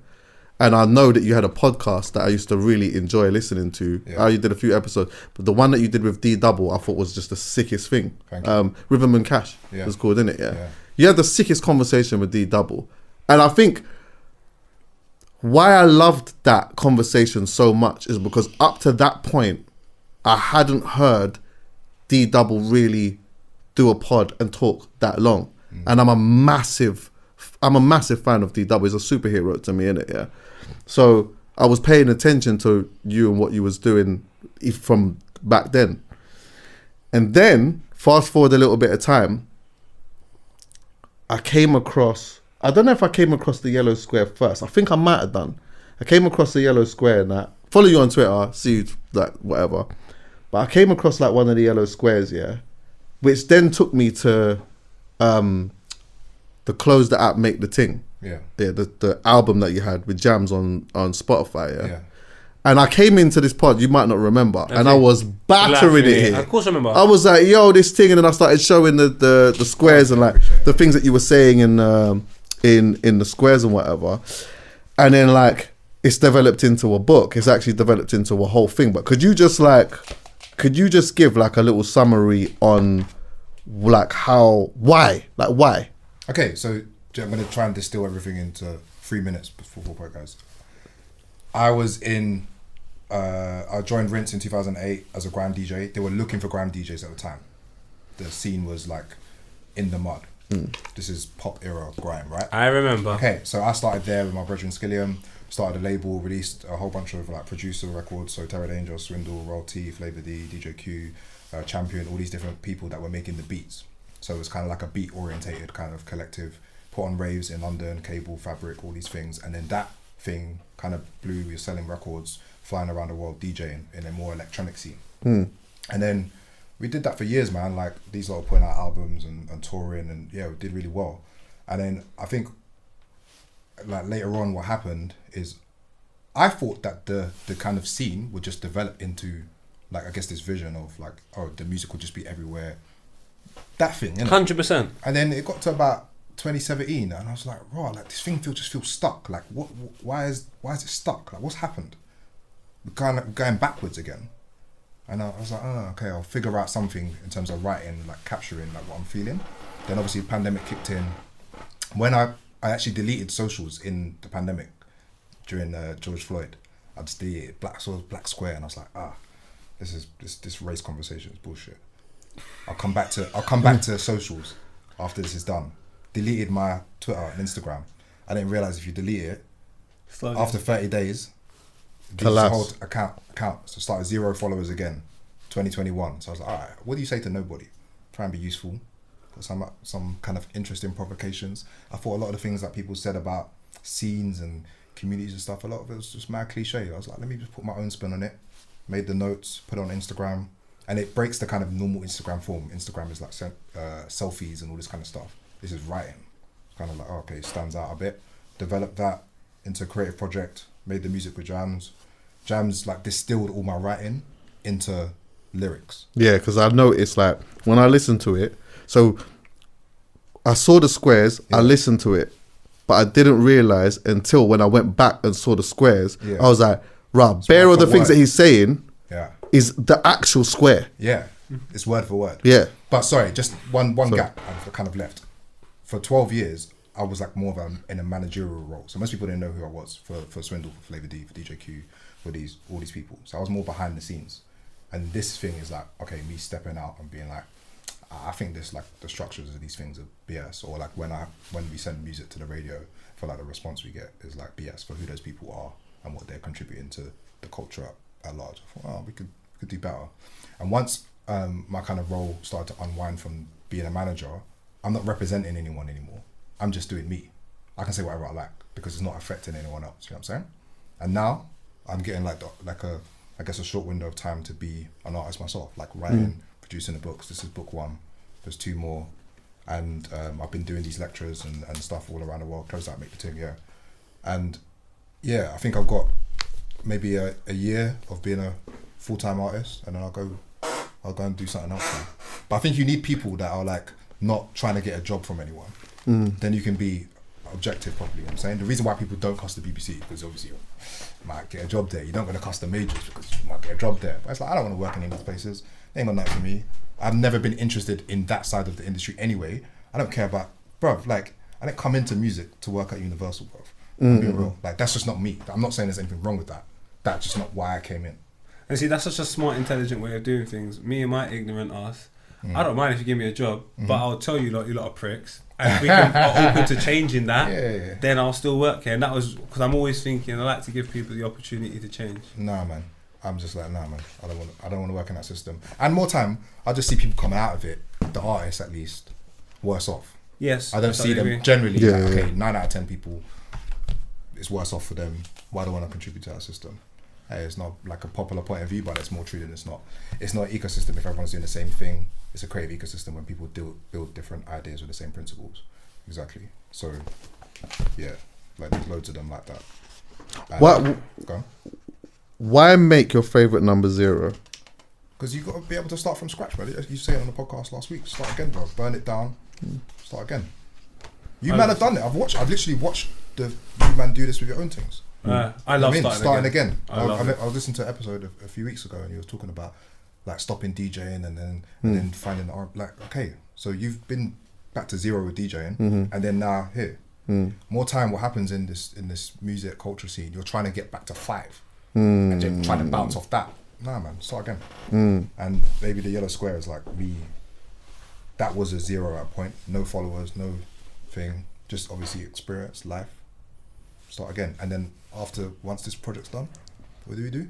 And I know that you had a podcast that I used to really enjoy listening to. Yeah. You did a few episodes, but the one that you did with D Double, I thought was just the sickest thing. Thank you. Rhythm and Cash Yeah. was called, didn't it? Yeah. Yeah. You had the sickest conversation with D Double, and I think why I loved that conversation so much is because up to that point, I hadn't heard D Double really do a pod and talk that long, and I'm a massive fan of D Double. He's a superhero to me, innit? Yeah. So I was paying attention to you and what you was doing from back then, and then fast forward a little bit of time. I came across, I don't know if I came across the Yellow Square first. I think I might have done. I came across the Yellow Square and that. Follow you on Twitter, see you, like, whatever. But I came across like one of the Yellow Squares, yeah, which then took me to the Close the App, Make the Ting. Yeah. Yeah, the album that you had with jams on Spotify, yeah. Yeah. And I came into this pod, you might not remember, and I was battering it here. Of course I remember. I was like, yo, this thing, and then I started showing the squares and like the things that you were saying in the squares and whatever. And then like it's developed into a book. It's actually developed into a whole thing. But could you just give like a little summary on like why? Okay, so I'm going to try and distill everything into 3 minutes before guys. I joined Rinse in 2008 as a grime DJ. They were looking for grime DJs at the time. The scene was like in the mud. This is pop era grime, right? I remember. Okay, so I started there with my brethren Skilliam, started a label, released a whole bunch of like producer records, so Terror Danger, Swindle, Roll T, Flavor D, DJ Q, Champion, all these different people that were making the beats. So it was kind of like a beat orientated kind of collective, put on raves in London, Cable, Fabric, all these things, and then that thing kind of blew. We were selling records, flying around the world, DJing in a more electronic scene. And then we did that for years, man. Like these lot were putting out albums and touring, and yeah, we did really well. And then I think like later on what happened is I thought that the kind of scene would just develop into like, I guess this vision of like, oh, the music would just be everywhere. That thing, innit? 100%. And then it got to about 2017 and I was like, raw, like this thing just feels stuck. Like why is it stuck? Like what's happened? We're kind of going backwards again. And I was like, oh, okay, I'll figure out something in terms of writing, like capturing like what I'm feeling. Then obviously the pandemic kicked in. When I actually deleted socials in the pandemic during George Floyd, I just deleted Black Square, and I was like, this race conversation is bullshit. I'll come back to socials after this is done. Deleted my Twitter and Instagram. I didn't realize if you delete it, after 30 days, the whole account. So started 0 followers again, 2021. So I was like, all right, what do you say to nobody? Try and be useful. Got some kind of interesting provocations. I thought a lot of the things that people said about scenes and communities and stuff, a lot of it was just mad cliche. I was like, let me just put my own spin on it. Made the notes, put it on Instagram, and it breaks the kind of normal Instagram form. Instagram is like selfies and all this kind of stuff. This is writing. It's kind of like, oh, okay, it stands out a bit. Developed that. into a creative project, made the music with Jams. Jams like distilled all my writing into lyrics. Yeah, because I noticed like when I listened to it, so I saw the squares, I listened to it, but I didn't realize until when I went back and saw the squares, I was like, right, bare of the things that he's saying is the actual square. Yeah, it's word for word. Yeah. But sorry, just one gap I've kind of left. For 12 years, I was like more of in a managerial role. So most people didn't know who I was for Swindle, for Flavor D, for DJ Q, for all these people. So I was more behind the scenes. And this thing is like, okay, me stepping out and being like, I think this like the structures of these things are BS. Or like when we send music to the radio, I feel like the response we get is like BS for who those people are and what they're contributing to the culture at large. I thought, oh, we could do better. And once my kind of role started to unwind from being a manager, I'm not representing anyone anymore. I'm just doing me. I can say whatever I like because it's not affecting anyone else. You know what I'm saying? And now I'm getting a short window of time to be an artist myself, like writing, producing the books. This is book 1. There's 2 more. And I've been doing these lectures and stuff all around the world. Close that, make the Ting, yeah. And yeah, I think I've got maybe a year of being a full-time artist, and then I'll go and do something else now. But I think you need people that are like not trying to get a job from anyone. Then you can be objective properly. You know what I'm saying? The reason why people don't cuss the BBC because obviously you might get a job there. You don't want to cuss the majors because you might get a job there. But it's like, I don't want to work in any of these places. They ain't got nothing for me. I've never been interested in that side of the industry anyway. I don't care about, bruv, like, I didn't come into music to work at Universal, bruv. I'm being real. Like, that's just not me. I'm not saying there's anything wrong with that. That's just not why I came in. And see, that's such a smart, intelligent way of doing things. Me and my ignorant ass, I don't mind if you give me a job, but I'll tell you lot, you lot are pricks. And if we are open to changing that, then I'll still work here. And that was because I'm always thinking I like to give people the opportunity to change. Nah, man. I'm just like, nah, man. I don't want to work in that system. And more time, I just see people coming out of it, the artists at least, worse off. Yes. I don't see them generally. Okay, 9 out of 10 people, it's worse off for them. Why do I want to contribute to that system? Hey, it's not like a popular point of view, but it's more true than it's not. It's not an ecosystem if everyone's doing the same thing. It's a creative ecosystem when people build different ideas with the same principles. Exactly. So, yeah, like there's loads of them like that. And Why make your favourite number 0? Because you've got to be able to start from scratch, bro. You said it on the podcast last week. Start again, bro. Burn it down. Start again. You man have done it. I've literally watched you man do this with your own things. I love starting again. I was listening to an episode a few weeks ago, and you were talking about like stopping DJing and then finding the art. Like, okay, so you've been back to 0 with DJing, and then now here. More time, what happens in this music culture scene? You're trying to get back to 5, and then trying to bounce off that. Nah, man, start again. And maybe the yellow square is like me. That was a 0 at a point. No followers, no thing. Just obviously experience life. Start again, and then once this project's done, what do?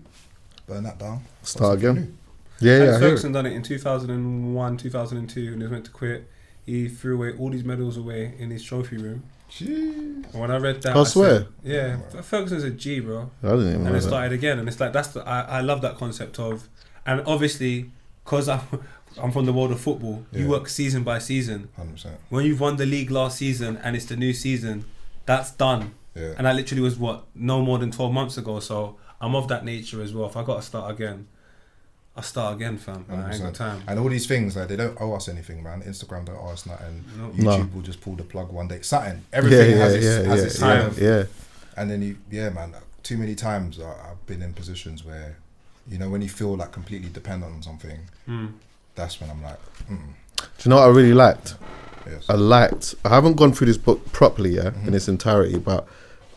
Burn that down. Start again. I hear it. Ferguson done it in 2001, 2002, and he was meant to quit. He threw away all these medals away in his trophy room. Jeez. And when I read that, I swear. Said, Ferguson's a G, bro. I didn't even know And it that. started again, and it's like I love that concept of, and obviously, because I'm from the world of football, you work season by season. 100%. When you've won the league last season and it's the new season, that's done. Yeah. And that literally was no more than 12 months ago. So I'm of that nature as well. If I got to start again, I'll start again, fam. I ain't got time. And all these things, like, they don't owe us anything, man. Instagram don't owe us nothing. YouTube will just pull the plug one day. Everything has its time. Yeah. And then man, too many times I've been in positions where, when you feel like completely dependent on something, that's when I'm like, Do you know what I really liked? Yes. I haven't gone through this book properly in its entirety, but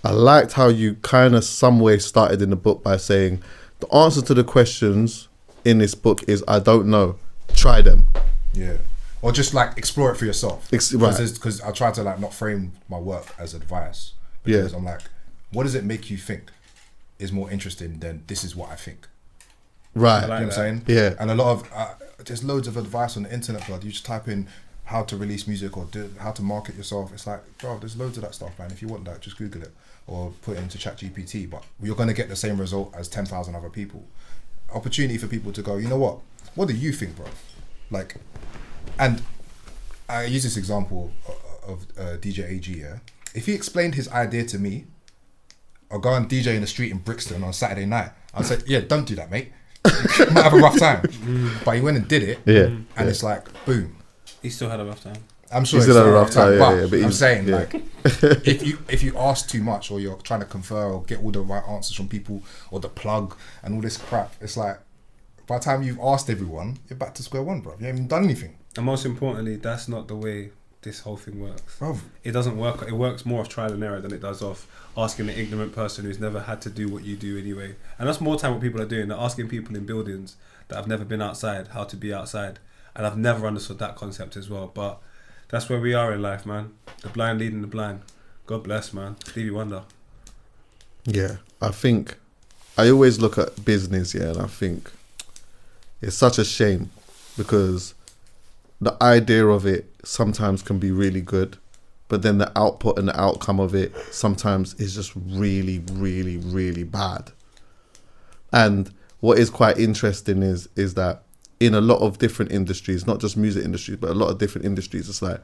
I liked how you kind of some way started in the book by saying the answer to the questions in this book is I don't know. Try them. Yeah. Or just like explore it for yourself. Right. Because I try to like not frame my work as advice. Because I'm like, what does it make you think is more interesting than this is what I think? Right. You know what I'm saying? Yeah. And a lot of, there's loads of advice on the internet, blood. You just type in how to release music or how to market yourself. It's like, bro, there's loads of that stuff, man. If you want that, just Google it or put it into ChatGPT. But you're going to get the same result as 10,000 other people. Opportunity for people to go, you know what do you think, bro? Like, and I use this example of DJ AG, yeah? If he explained his idea to me, or go and DJ in the street in Brixton on Saturday night. I said, yeah, don't do that, mate. You might have a rough time. But he went and did it. Yeah. And it's like, boom. He still had a rough time. I'm sure He it's still had a a rough time, but but I'm saying, yeah. like, if you ask too much, or you're trying to confer or get all the right answers from people, or the plug and all this crap, it's like, by the time you've asked everyone, you're back to square one, bro. You haven't even done anything. And most importantly, that's not the way this whole thing works. Bro. It doesn't work. It works more of trial and error than it does of asking an ignorant person who's never had to do what you do anyway. And that's more time what people are doing. They're asking people in buildings that have never been outside how to be outside. And I've never understood that concept as well. But that's where we are in life, man. The blind leading the blind. God bless, man. Stevie Wonder. Yeah, I think I always look at business, yeah, and I think it's such a shame because the idea of it sometimes can be really good, but then the output and the outcome of it sometimes is just really, really, really bad. And what is quite interesting is that in a lot of different industries, not just music industries, but a lot of different industries, it's like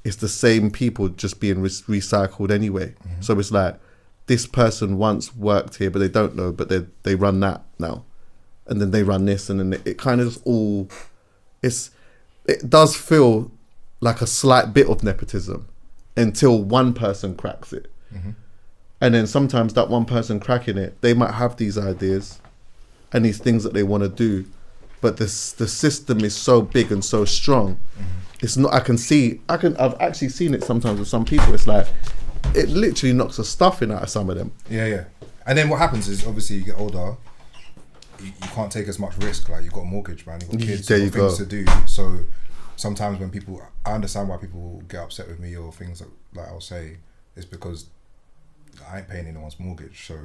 it's the same people just being recycled anyway. Mm-hmm. So it's like this person once worked here, but they don't know, but they run that now, and then they run this, and then it kind of just all it does feel like a slight bit of nepotism until one person cracks it. Mm-hmm. And then sometimes that one person cracking it, they might have these ideas and these things that they want to do, but the system is so big and so strong. Mm-hmm. It's not. I've actually seen it sometimes with some people. It's like it literally knocks the stuffing out of some of them. Yeah. And then what happens is obviously you get older, you can't take as much risk. Like you've got a mortgage, man. You've got kids, you've got things to do. So sometimes when people, I understand why people get upset with me or things like I'll say, is because I ain't paying anyone's mortgage. So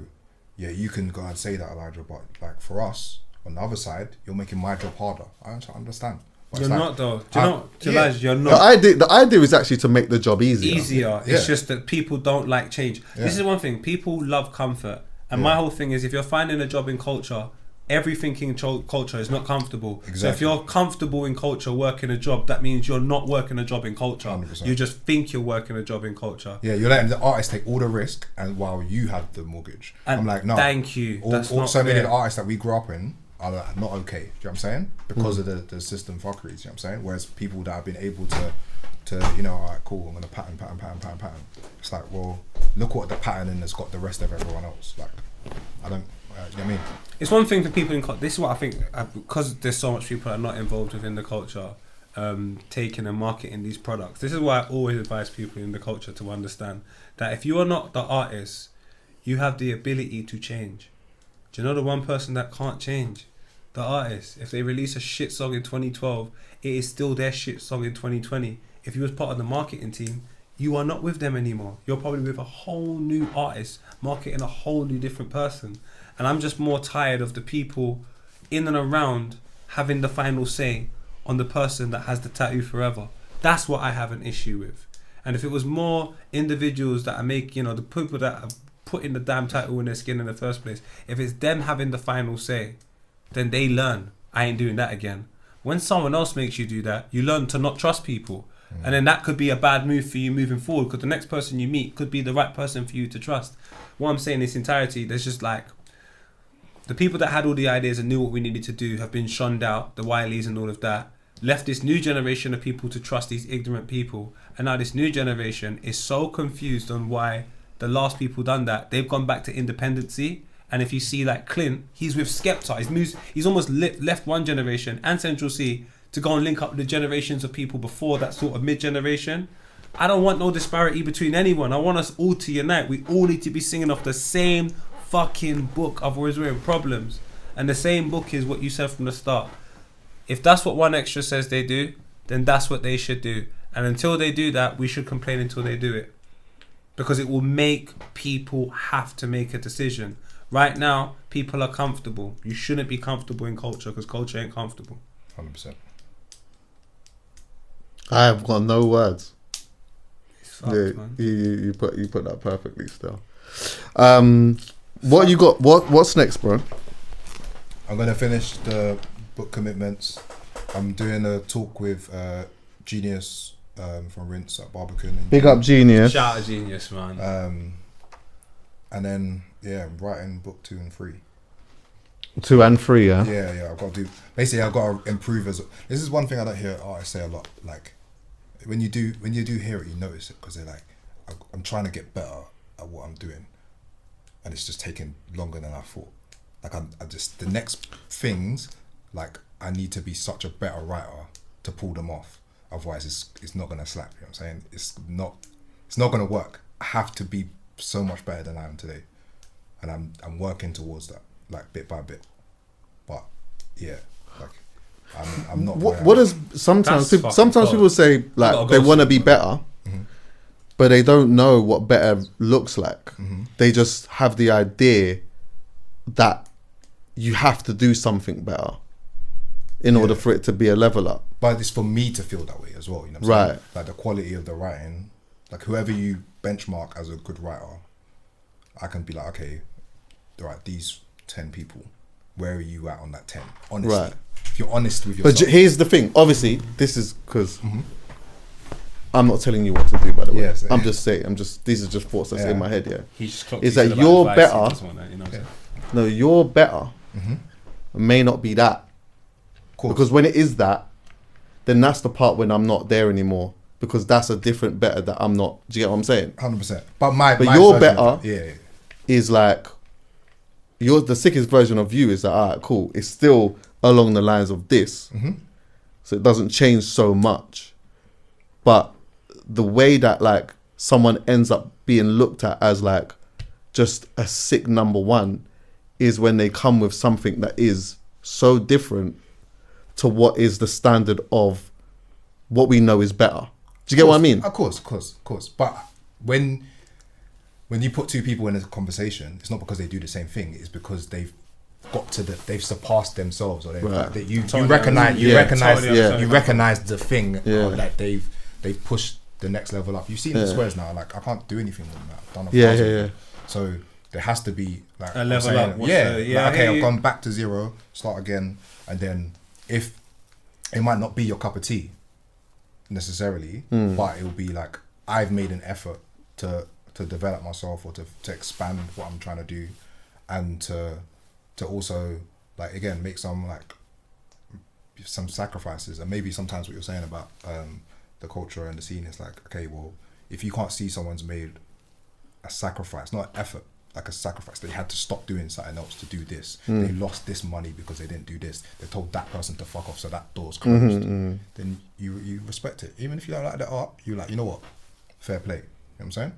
yeah, you can go and say that, Elijah, but like for us on the other side, you're making my job harder. I understand. But You're like, not though. Do you know, Elijah, you're not. The idea is actually to make the job easier. It's just that people don't like change. Yeah. This is one thing. People love comfort. And my whole thing is if you're finding a job in culture, everything in culture is not comfortable. Exactly. So if you're comfortable in culture working a job, that means you're not working a job in culture. 100%. You just think you're working a job in culture. Yeah, you're letting the artist take all the risk, and while you have the mortgage. And I'm like, no. thank you. That's not so many fair. of the artists that we grew up in are like, not okay. Do you know what I'm saying? Because of the system fuckeries. You know what I'm saying? Whereas people that have been able to you know, all right, cool, I'm gonna pattern. It's like, well, look what the patterning has got the rest of everyone else. Like, I don't. You know what I mean? It's one thing for people in culture. This is what I think, because there's so much people that are not involved within the culture, taking and marketing these products. This is why I always advise people in the culture to understand that if you are not the artist, you have the ability to change. Do you know the one person that can't change? The artist. If they release a shit song in 2012, it is still their shit song in 2020. If you was part of the marketing team, you are not with them anymore. You're probably with a whole new artist, marketing a whole new different person. And I'm just more tired of the people in and around having the final say on the person that has the tattoo forever. That's what I have an issue with. And if it was more individuals that are making, the people that are putting the damn tattoo in their skin in the first place, if it's them having the final say, then they learn, I ain't doing that again. When someone else makes you do that, you learn to not trust people. And then that could be a bad move for you moving forward, because the next person you meet could be the right person for you to trust. What I'm saying in its entirety, there's just like, the people that had all the ideas and knew what we needed to do have been shunned out, the Wileys and all of that, left this new generation of people to trust these ignorant people. And now this new generation is so confused on why the last people done that. They've gone back to independency. And if you see like Clint, he's with Skepta. He's almost left one generation and Central C to go and link up with the generations of people before that sort of mid-generation. I don't want no disparity between anyone. I want us all to unite. We all need to be singing off the same fucking book, otherwise we're in problems. And the same book is what you said from the start. If that's what One Extra says they do, then that's what they should do. And until they do that, we should complain until they do it, because it will make people have to make a decision. Right now, people are comfortable. You shouldn't be comfortable in culture, because culture ain't comfortable. 100%. I have got no words. It's fucked, Yeah, man. you put that perfectly still. What you got? What's next, bro? I'm gonna finish the book commitments. I'm doing a talk with Genius from Rinse at Barbican. Big up Genius. Shout out Genius, man. and then I'm writing book 2 and 3. 2 and 3, yeah. Yeah, I've got to do. Basically, I've got to improve as. This is one thing I don't hear artists say a lot. Like, when you do hear it, you notice it because they're like, I'm trying to get better at what I'm doing, and it's just taking longer than I thought. Like, I just the next things, like I need to be such a better writer to pull them off. Otherwise, it's not gonna slap. You know what I'm saying? It's not gonna work. I have to be so much better than I am today, and I'm working towards that, like bit by bit. But yeah, like I'm not. What is sometimes That's sometimes fucking people say like gotta they go want to be somewhere. better, but they don't know what better looks like. They just have the idea that you have to do something better in order for it to be a level up. But it's for me to feel that way as well. You know what I'm saying? Right. Like the quality of the writing, like whoever you benchmark as a good writer, I can be like, okay, all right, these 10 people, where are you at on that 10? Honestly, Right. if you're honest with But yourself. here's the thing. Obviously, this is because I'm not telling you what to do. By the way, Yes. I'm just saying. These are just thoughts that's in my head. Yeah. He just clocked Is you that said you're about advice, he better? just want that, you know what I'm saying? No, you're better. May not be that. Course. Because when it is that, then that's the part when I'm not there anymore. Because that's a different better that I'm not. Do you get what I'm saying? 100%. But my you're version of better. it, Is like, you're the sickest version of you is that, all right, cool. It's still along the lines of this. So it doesn't change so much. But the way that like someone ends up being looked at as like just a sick number one is when they come with something that is so different to what is the standard of what we know is better. Do you get what I mean? Of course. But when you put 2 people in a conversation, it's not because they do the same thing. It's because they've they've surpassed themselves, or you recognize the thing that they've pushed the next level up. You've seen the squares now. Like I can't do anything with that. I've done a So there has to be like A level up. Okay, I've gone back to 0, start again, and then if it might not be your cup of tea necessarily, but it will be like I've made an effort to develop myself or to expand what I'm trying to do, and to also like again make some sacrifices. And maybe sometimes what you're saying about the culture and the scene is like, okay, well, if you can't see someone's made a sacrifice, not an effort, like a sacrifice, they had to stop doing something else to do this, they lost this money because they didn't do this, they told that person to fuck off so that door's closed, then you respect it. Even if you don't like the art, you like, you know what, fair play. You know what I'm saying?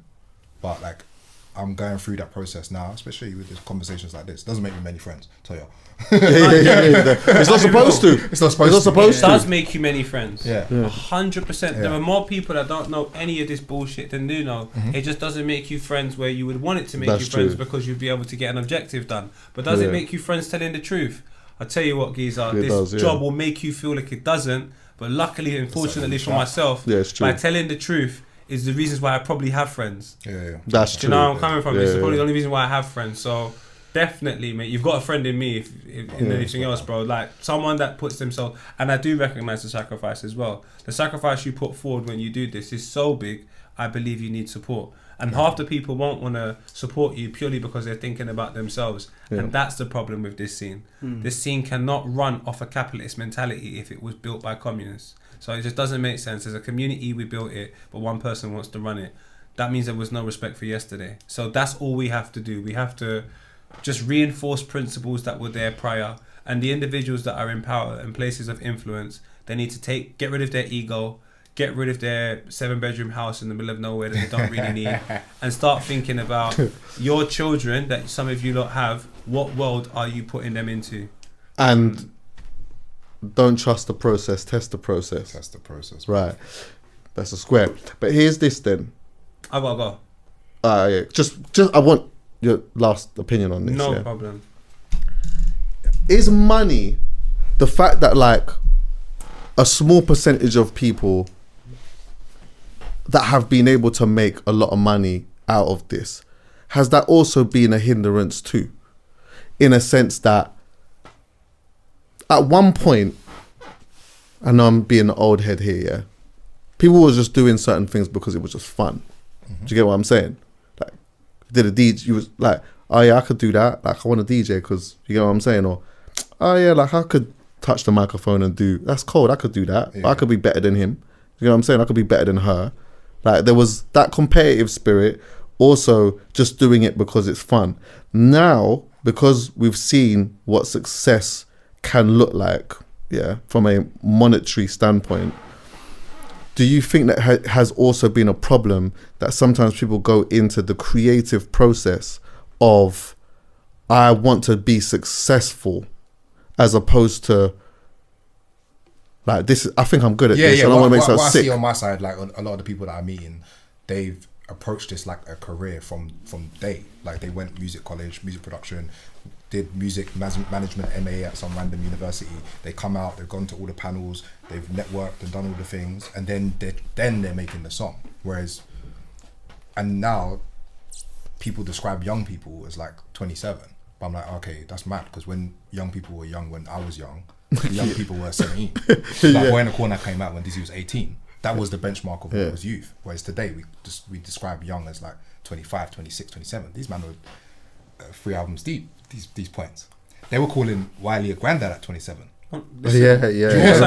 But like, I'm going through that process now, especially with these conversations like this. Doesn't make me many friends, tell you. It's not supposed to. It's not supposed to. It does make you many friends. 100%. Yeah. There are more people that don't know any of this bullshit than do know. It just doesn't make you friends where you would want it to make That's you friends true. because you'd be able to get an objective done. But does it make you friends telling the truth? I tell you what, Geezer, this job will make you feel like it doesn't. But luckily, unfortunately for myself, it's true. by telling the truth is the reasons why I probably have friends. That's Do true. you know where I'm coming from? It's probably the only reason why I have friends. So definitely, mate, you've got a friend in me if in anything else, bro. Like someone that puts themselves, and I do recognize the sacrifice as well. The sacrifice you put forward when you do this is so big, I believe you need support. And half the people won't want to support you purely because they're thinking about themselves. And that's the problem with this scene. This scene cannot run off a capitalist mentality if it was built by communists. So it just doesn't make sense. As a community, we built it, but one person wants to run it. That means there was no respect for yesterday. So that's all we have to do. We have to just reinforce principles that were there prior. And the individuals that are in power and places of influence, they need to get rid of their ego, get rid of their 7-bedroom house in the middle of nowhere that they don't really need, and start thinking about your children that some of you lot have. What world are you putting them into? And don't trust the process, test the process. That's the process. Right. That's a square. But here's this then. I gotta go. Yeah. Just I want your last opinion on this. No problem. Is money, the fact that like a small percentage of people that have been able to make a lot of money out of this, has that also been a hindrance too? In a sense that at one point, I know I'm being an old head here, yeah, people were just doing certain things because it was just fun. Do you get what I'm saying? Like, did a DJ. You was like, oh yeah, I could do that. Like, I want a DJ because you know what I'm saying. Or, oh yeah, like I could touch the microphone and do. That's cold. I could do that. Yeah. I could be better than him. You know what I'm saying? I could be better than her. Like there was that competitive spirit. Also, just doing it because it's fun. Now, because we've seen what success can look like, from a monetary standpoint, do you think that has also been a problem that sometimes people go into the creative process of, I want to be successful, as opposed to, like, this? I think I'm good at this. I don't want to make someone what sick. I see on my side, like a lot of the people that I'm meeting, they've approached this like a career from day. Like they went music college, music production, did music management MA at some random university. They come out, they've gone to all the panels, they've networked and done all the things, and then they're making the song. Whereas, and now people describe young people as like 27. But I'm like, okay, that's mad, because when young people were young, when I was young, young people were 17. Like Boy in the Corner came out when Dizzy was 18. That was the benchmark of what was youth. Whereas today we describe young as like 25, 26, 27. These men were 3 albums deep. These points. They were calling Wiley a granddad at 27. Yeah.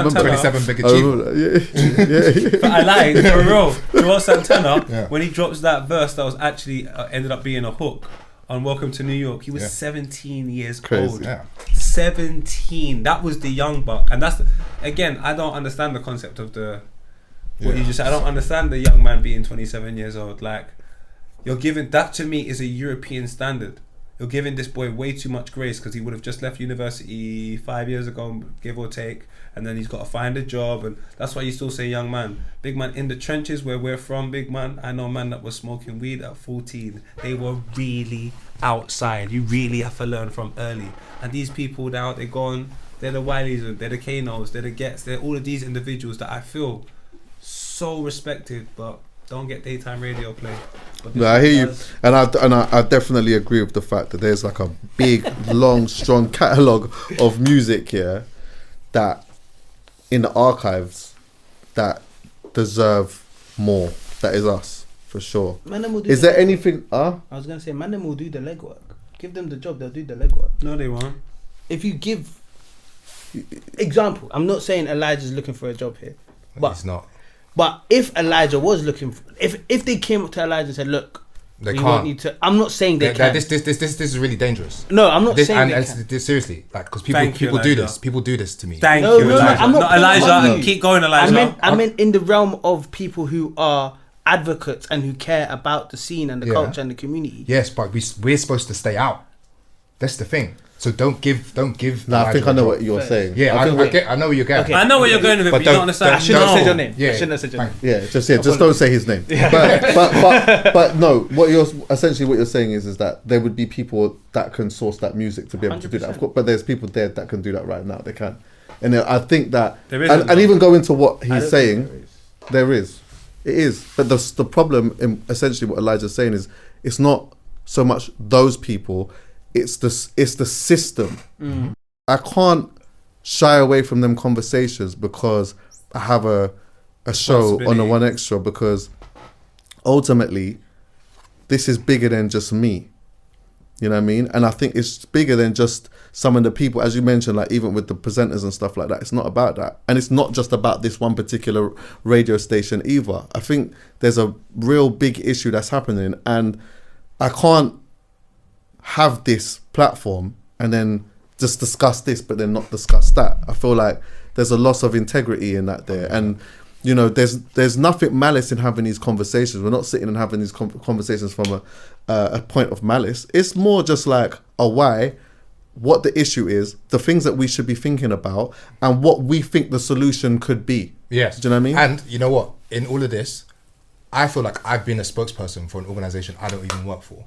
27 big achievement. But I lied, for real. Joel Santana, when he drops that verse that was actually ended up being a hook on Welcome to New York, he was 17 years old. Yeah. 17. That was the young buck. And that's, again, I don't understand the concept of what you just said. I don't understand the young man being 27 years old. Like, you're giving, that to me is a European standard. You're giving this boy way too much grace because he would have just left university 5 years ago, give or take, and then he's got to find a job, and that's why you still say young man. Big man, in the trenches where we're from, big man, I know a man that was smoking weed at 14. They were really outside. You really have to learn from early. And these people now, they're gone, they're the Wileys, they're the Kanos, they're the Gets, they're all of these individuals that I feel so respected, but don't get daytime radio play. No, I hear you, and I definitely agree with the fact that there's like a big, long, strong catalogue of music here that in the archives that deserve more. That is us, for sure. Is there anything? I was gonna say, man, them will do the legwork. Give them the job, they'll do the legwork. No, they won't. If you give example, I'm not saying Elijah's looking for a job here, but he's not. But if Elijah was looking for, if they came up to Elijah and said, look, they we can't. want you to, I'm not saying they can. This is really dangerous. No, I'm not saying and they can. Seriously, like, because Thank you, people do Elijah. this. People do this to me. Thank No, you, no, Elijah. I'm not Not Elijah. pointing at Keep going, Elijah. I meant in the realm of people who are advocates and who care about the scene and the culture and the community. Yes, but we're supposed to stay out. That's the thing. So don't give. No, I think I know what you're saying. Yeah, I know where you're going. Okay. I know where you're going with it, but you don't understand. I shouldn't have said your name. Yeah. I shouldn't have said your name. Yeah, just don't say his name. But no, what you're saying is that there would be people that can source that music to be able to do that. Of course, but there's people there that can do that right now. They can, and I think that, and even go into what he's saying, there is. It is, but the problem in essentially what Elijah's saying is it's not so much those people. It's the system. Mm-hmm. I can't shy away from them conversations because I have a show on the One Extra, because ultimately this is bigger than just me. You know what I mean? And I think it's bigger than just some of the people, as you mentioned, like even with the presenters and stuff like that. It's not about that. And it's not just about this one particular radio station either. I think there's a real big issue that's happening, and I can't have this platform and then just discuss this but then not discuss that. I feel like there's a loss of integrity in that there, and you know there's nothing malice in having these conversations. We're not sitting and having these conversations from a point of malice. It's more just like what the issue is, the things that we should be thinking about, and what we think the solution could be. Yes. Do you know what I mean? And you know what, in all of this, I feel like I've been a spokesperson for an organization I don't even work for.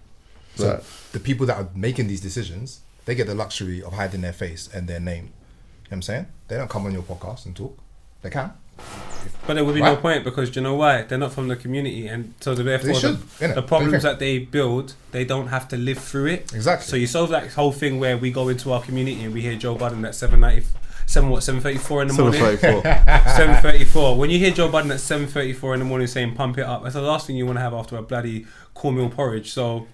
So the people that are making these decisions, they get the luxury of hiding their face and their name. You know what I'm saying? They don't come on your podcast and talk. They can. But there would be no point, because do you know why? They're not from the community, and so therefore the problems that they build, they don't have to live through it. Exactly. So you solve that whole thing where we go into our community and we hear Joe Budden at 7:34 in the morning. 7:34. When you hear Joe Budden at 7:34 in the morning saying pump it up, that's the last thing you want to have after a bloody cornmeal porridge. So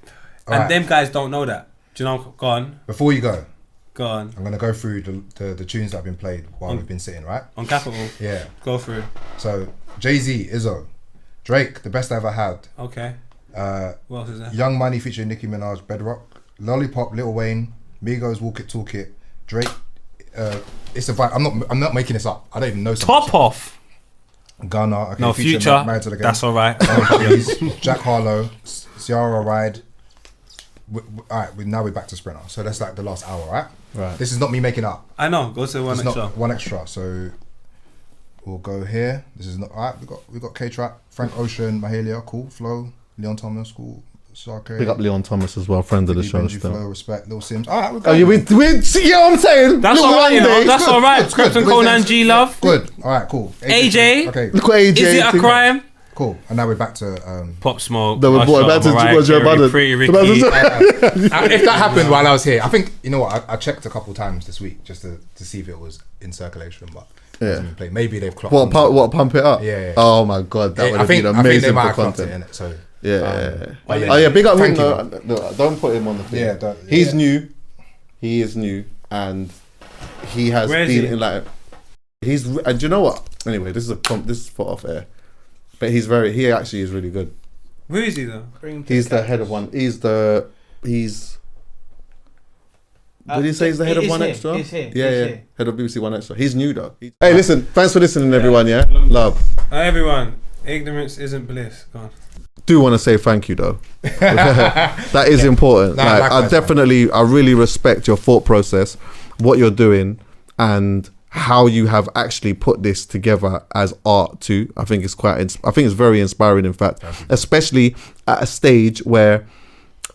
And them guys don't know that. Do you know? Go on. Before you go, I'm going to go through the tunes that have been played while we've been sitting, right? On Capital. Yeah. Go through. So, Jay-Z, Izzo, Drake, The Best I Ever Had. Okay. What else is there? Young Money featuring Nicki Minaj, Bedrock, Lollipop, Lil Wayne, Migos, Walk It, Talk It, Drake. It's a vibe. I'm not making this up. I don't even know. Top off. Ghana. Okay, No, featuring Future. Married to the Game. That's all right. Jack Harlow, Ciara Ride. Alright, now we're back to Sprinter. So that's like the last hour, right? Right. This is not me making up. I know. Go to one It's extra. not one extra. So we'll go here. This is not alright. We got K-Trap, Frank Ocean, Mahalia, cool, Flow, Leon Thomas, cool, Sharpe. Big up Leon Thomas as well, friend of the show. Benji, Still. Flow, Respect, Lil Sims. Alright, we're Oh, going. we see what I'm saying? That's Little all right, you know. Monday. That's all right. Good, Script and good. Conan G Love. Good. Alright, cool. AJ. Okay, Look what AJ Is it a thing- crime? cool. And now we're back to Pop Smoke. No, we're Usher, back to Mariah George Carey, Abundant. Pretty We're back to- Ricky. if that happened while I was here, I think you know what I checked a couple times this week just to see if it was in circulation, but it hasn't been played. Maybe they've clocked. What pump it up? Yeah. Oh my god, that would I have think been they amazing might for have clocked it content. in it. So Yeah. but Oh yeah, big up him. Thank you. No, don't put him on the thing. Yeah, don't- He's yeah. new. He is new, and he has Where is been he? in like. He's and do you know what? Anyway, this is for off air, but he actually is really good. Where is he though? He's the head of one. He's. Did he say he's the head of One Extra? He's here. Yeah, yeah. Head of BBC One Extra. He's new though. Hey, listen. Thanks for listening, everyone. Yeah, love. Hi everyone. Ignorance isn't bliss. Go on. Do want to say thank you though. That is important. Nah, Like, likewise, I really respect your thought process, what you're doing, and how you have actually put this together as art too. I think it's very inspiring. In fact, especially at a stage where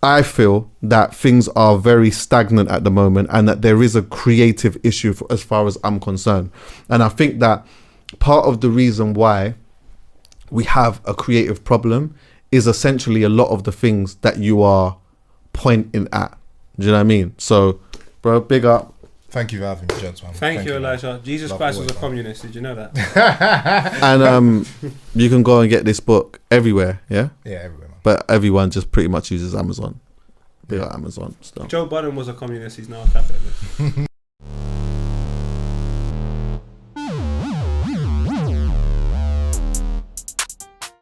I feel that things are very stagnant at the moment, and that there is a creative issue as far as I'm concerned. And I think that part of the reason why we have a creative problem is essentially a lot of the things that you are pointing at. Do you know what I mean? So, bro, big up. thank you for having me, gents, man. Thank you, man. Elijah. Jesus Love Christ was a always, man. communist. Did you know that? And you can go and get this book everywhere, yeah? Yeah, everywhere, man. But everyone just pretty much uses Amazon. Big up Amazon still. Joe Budden was a communist. He's now a capitalist.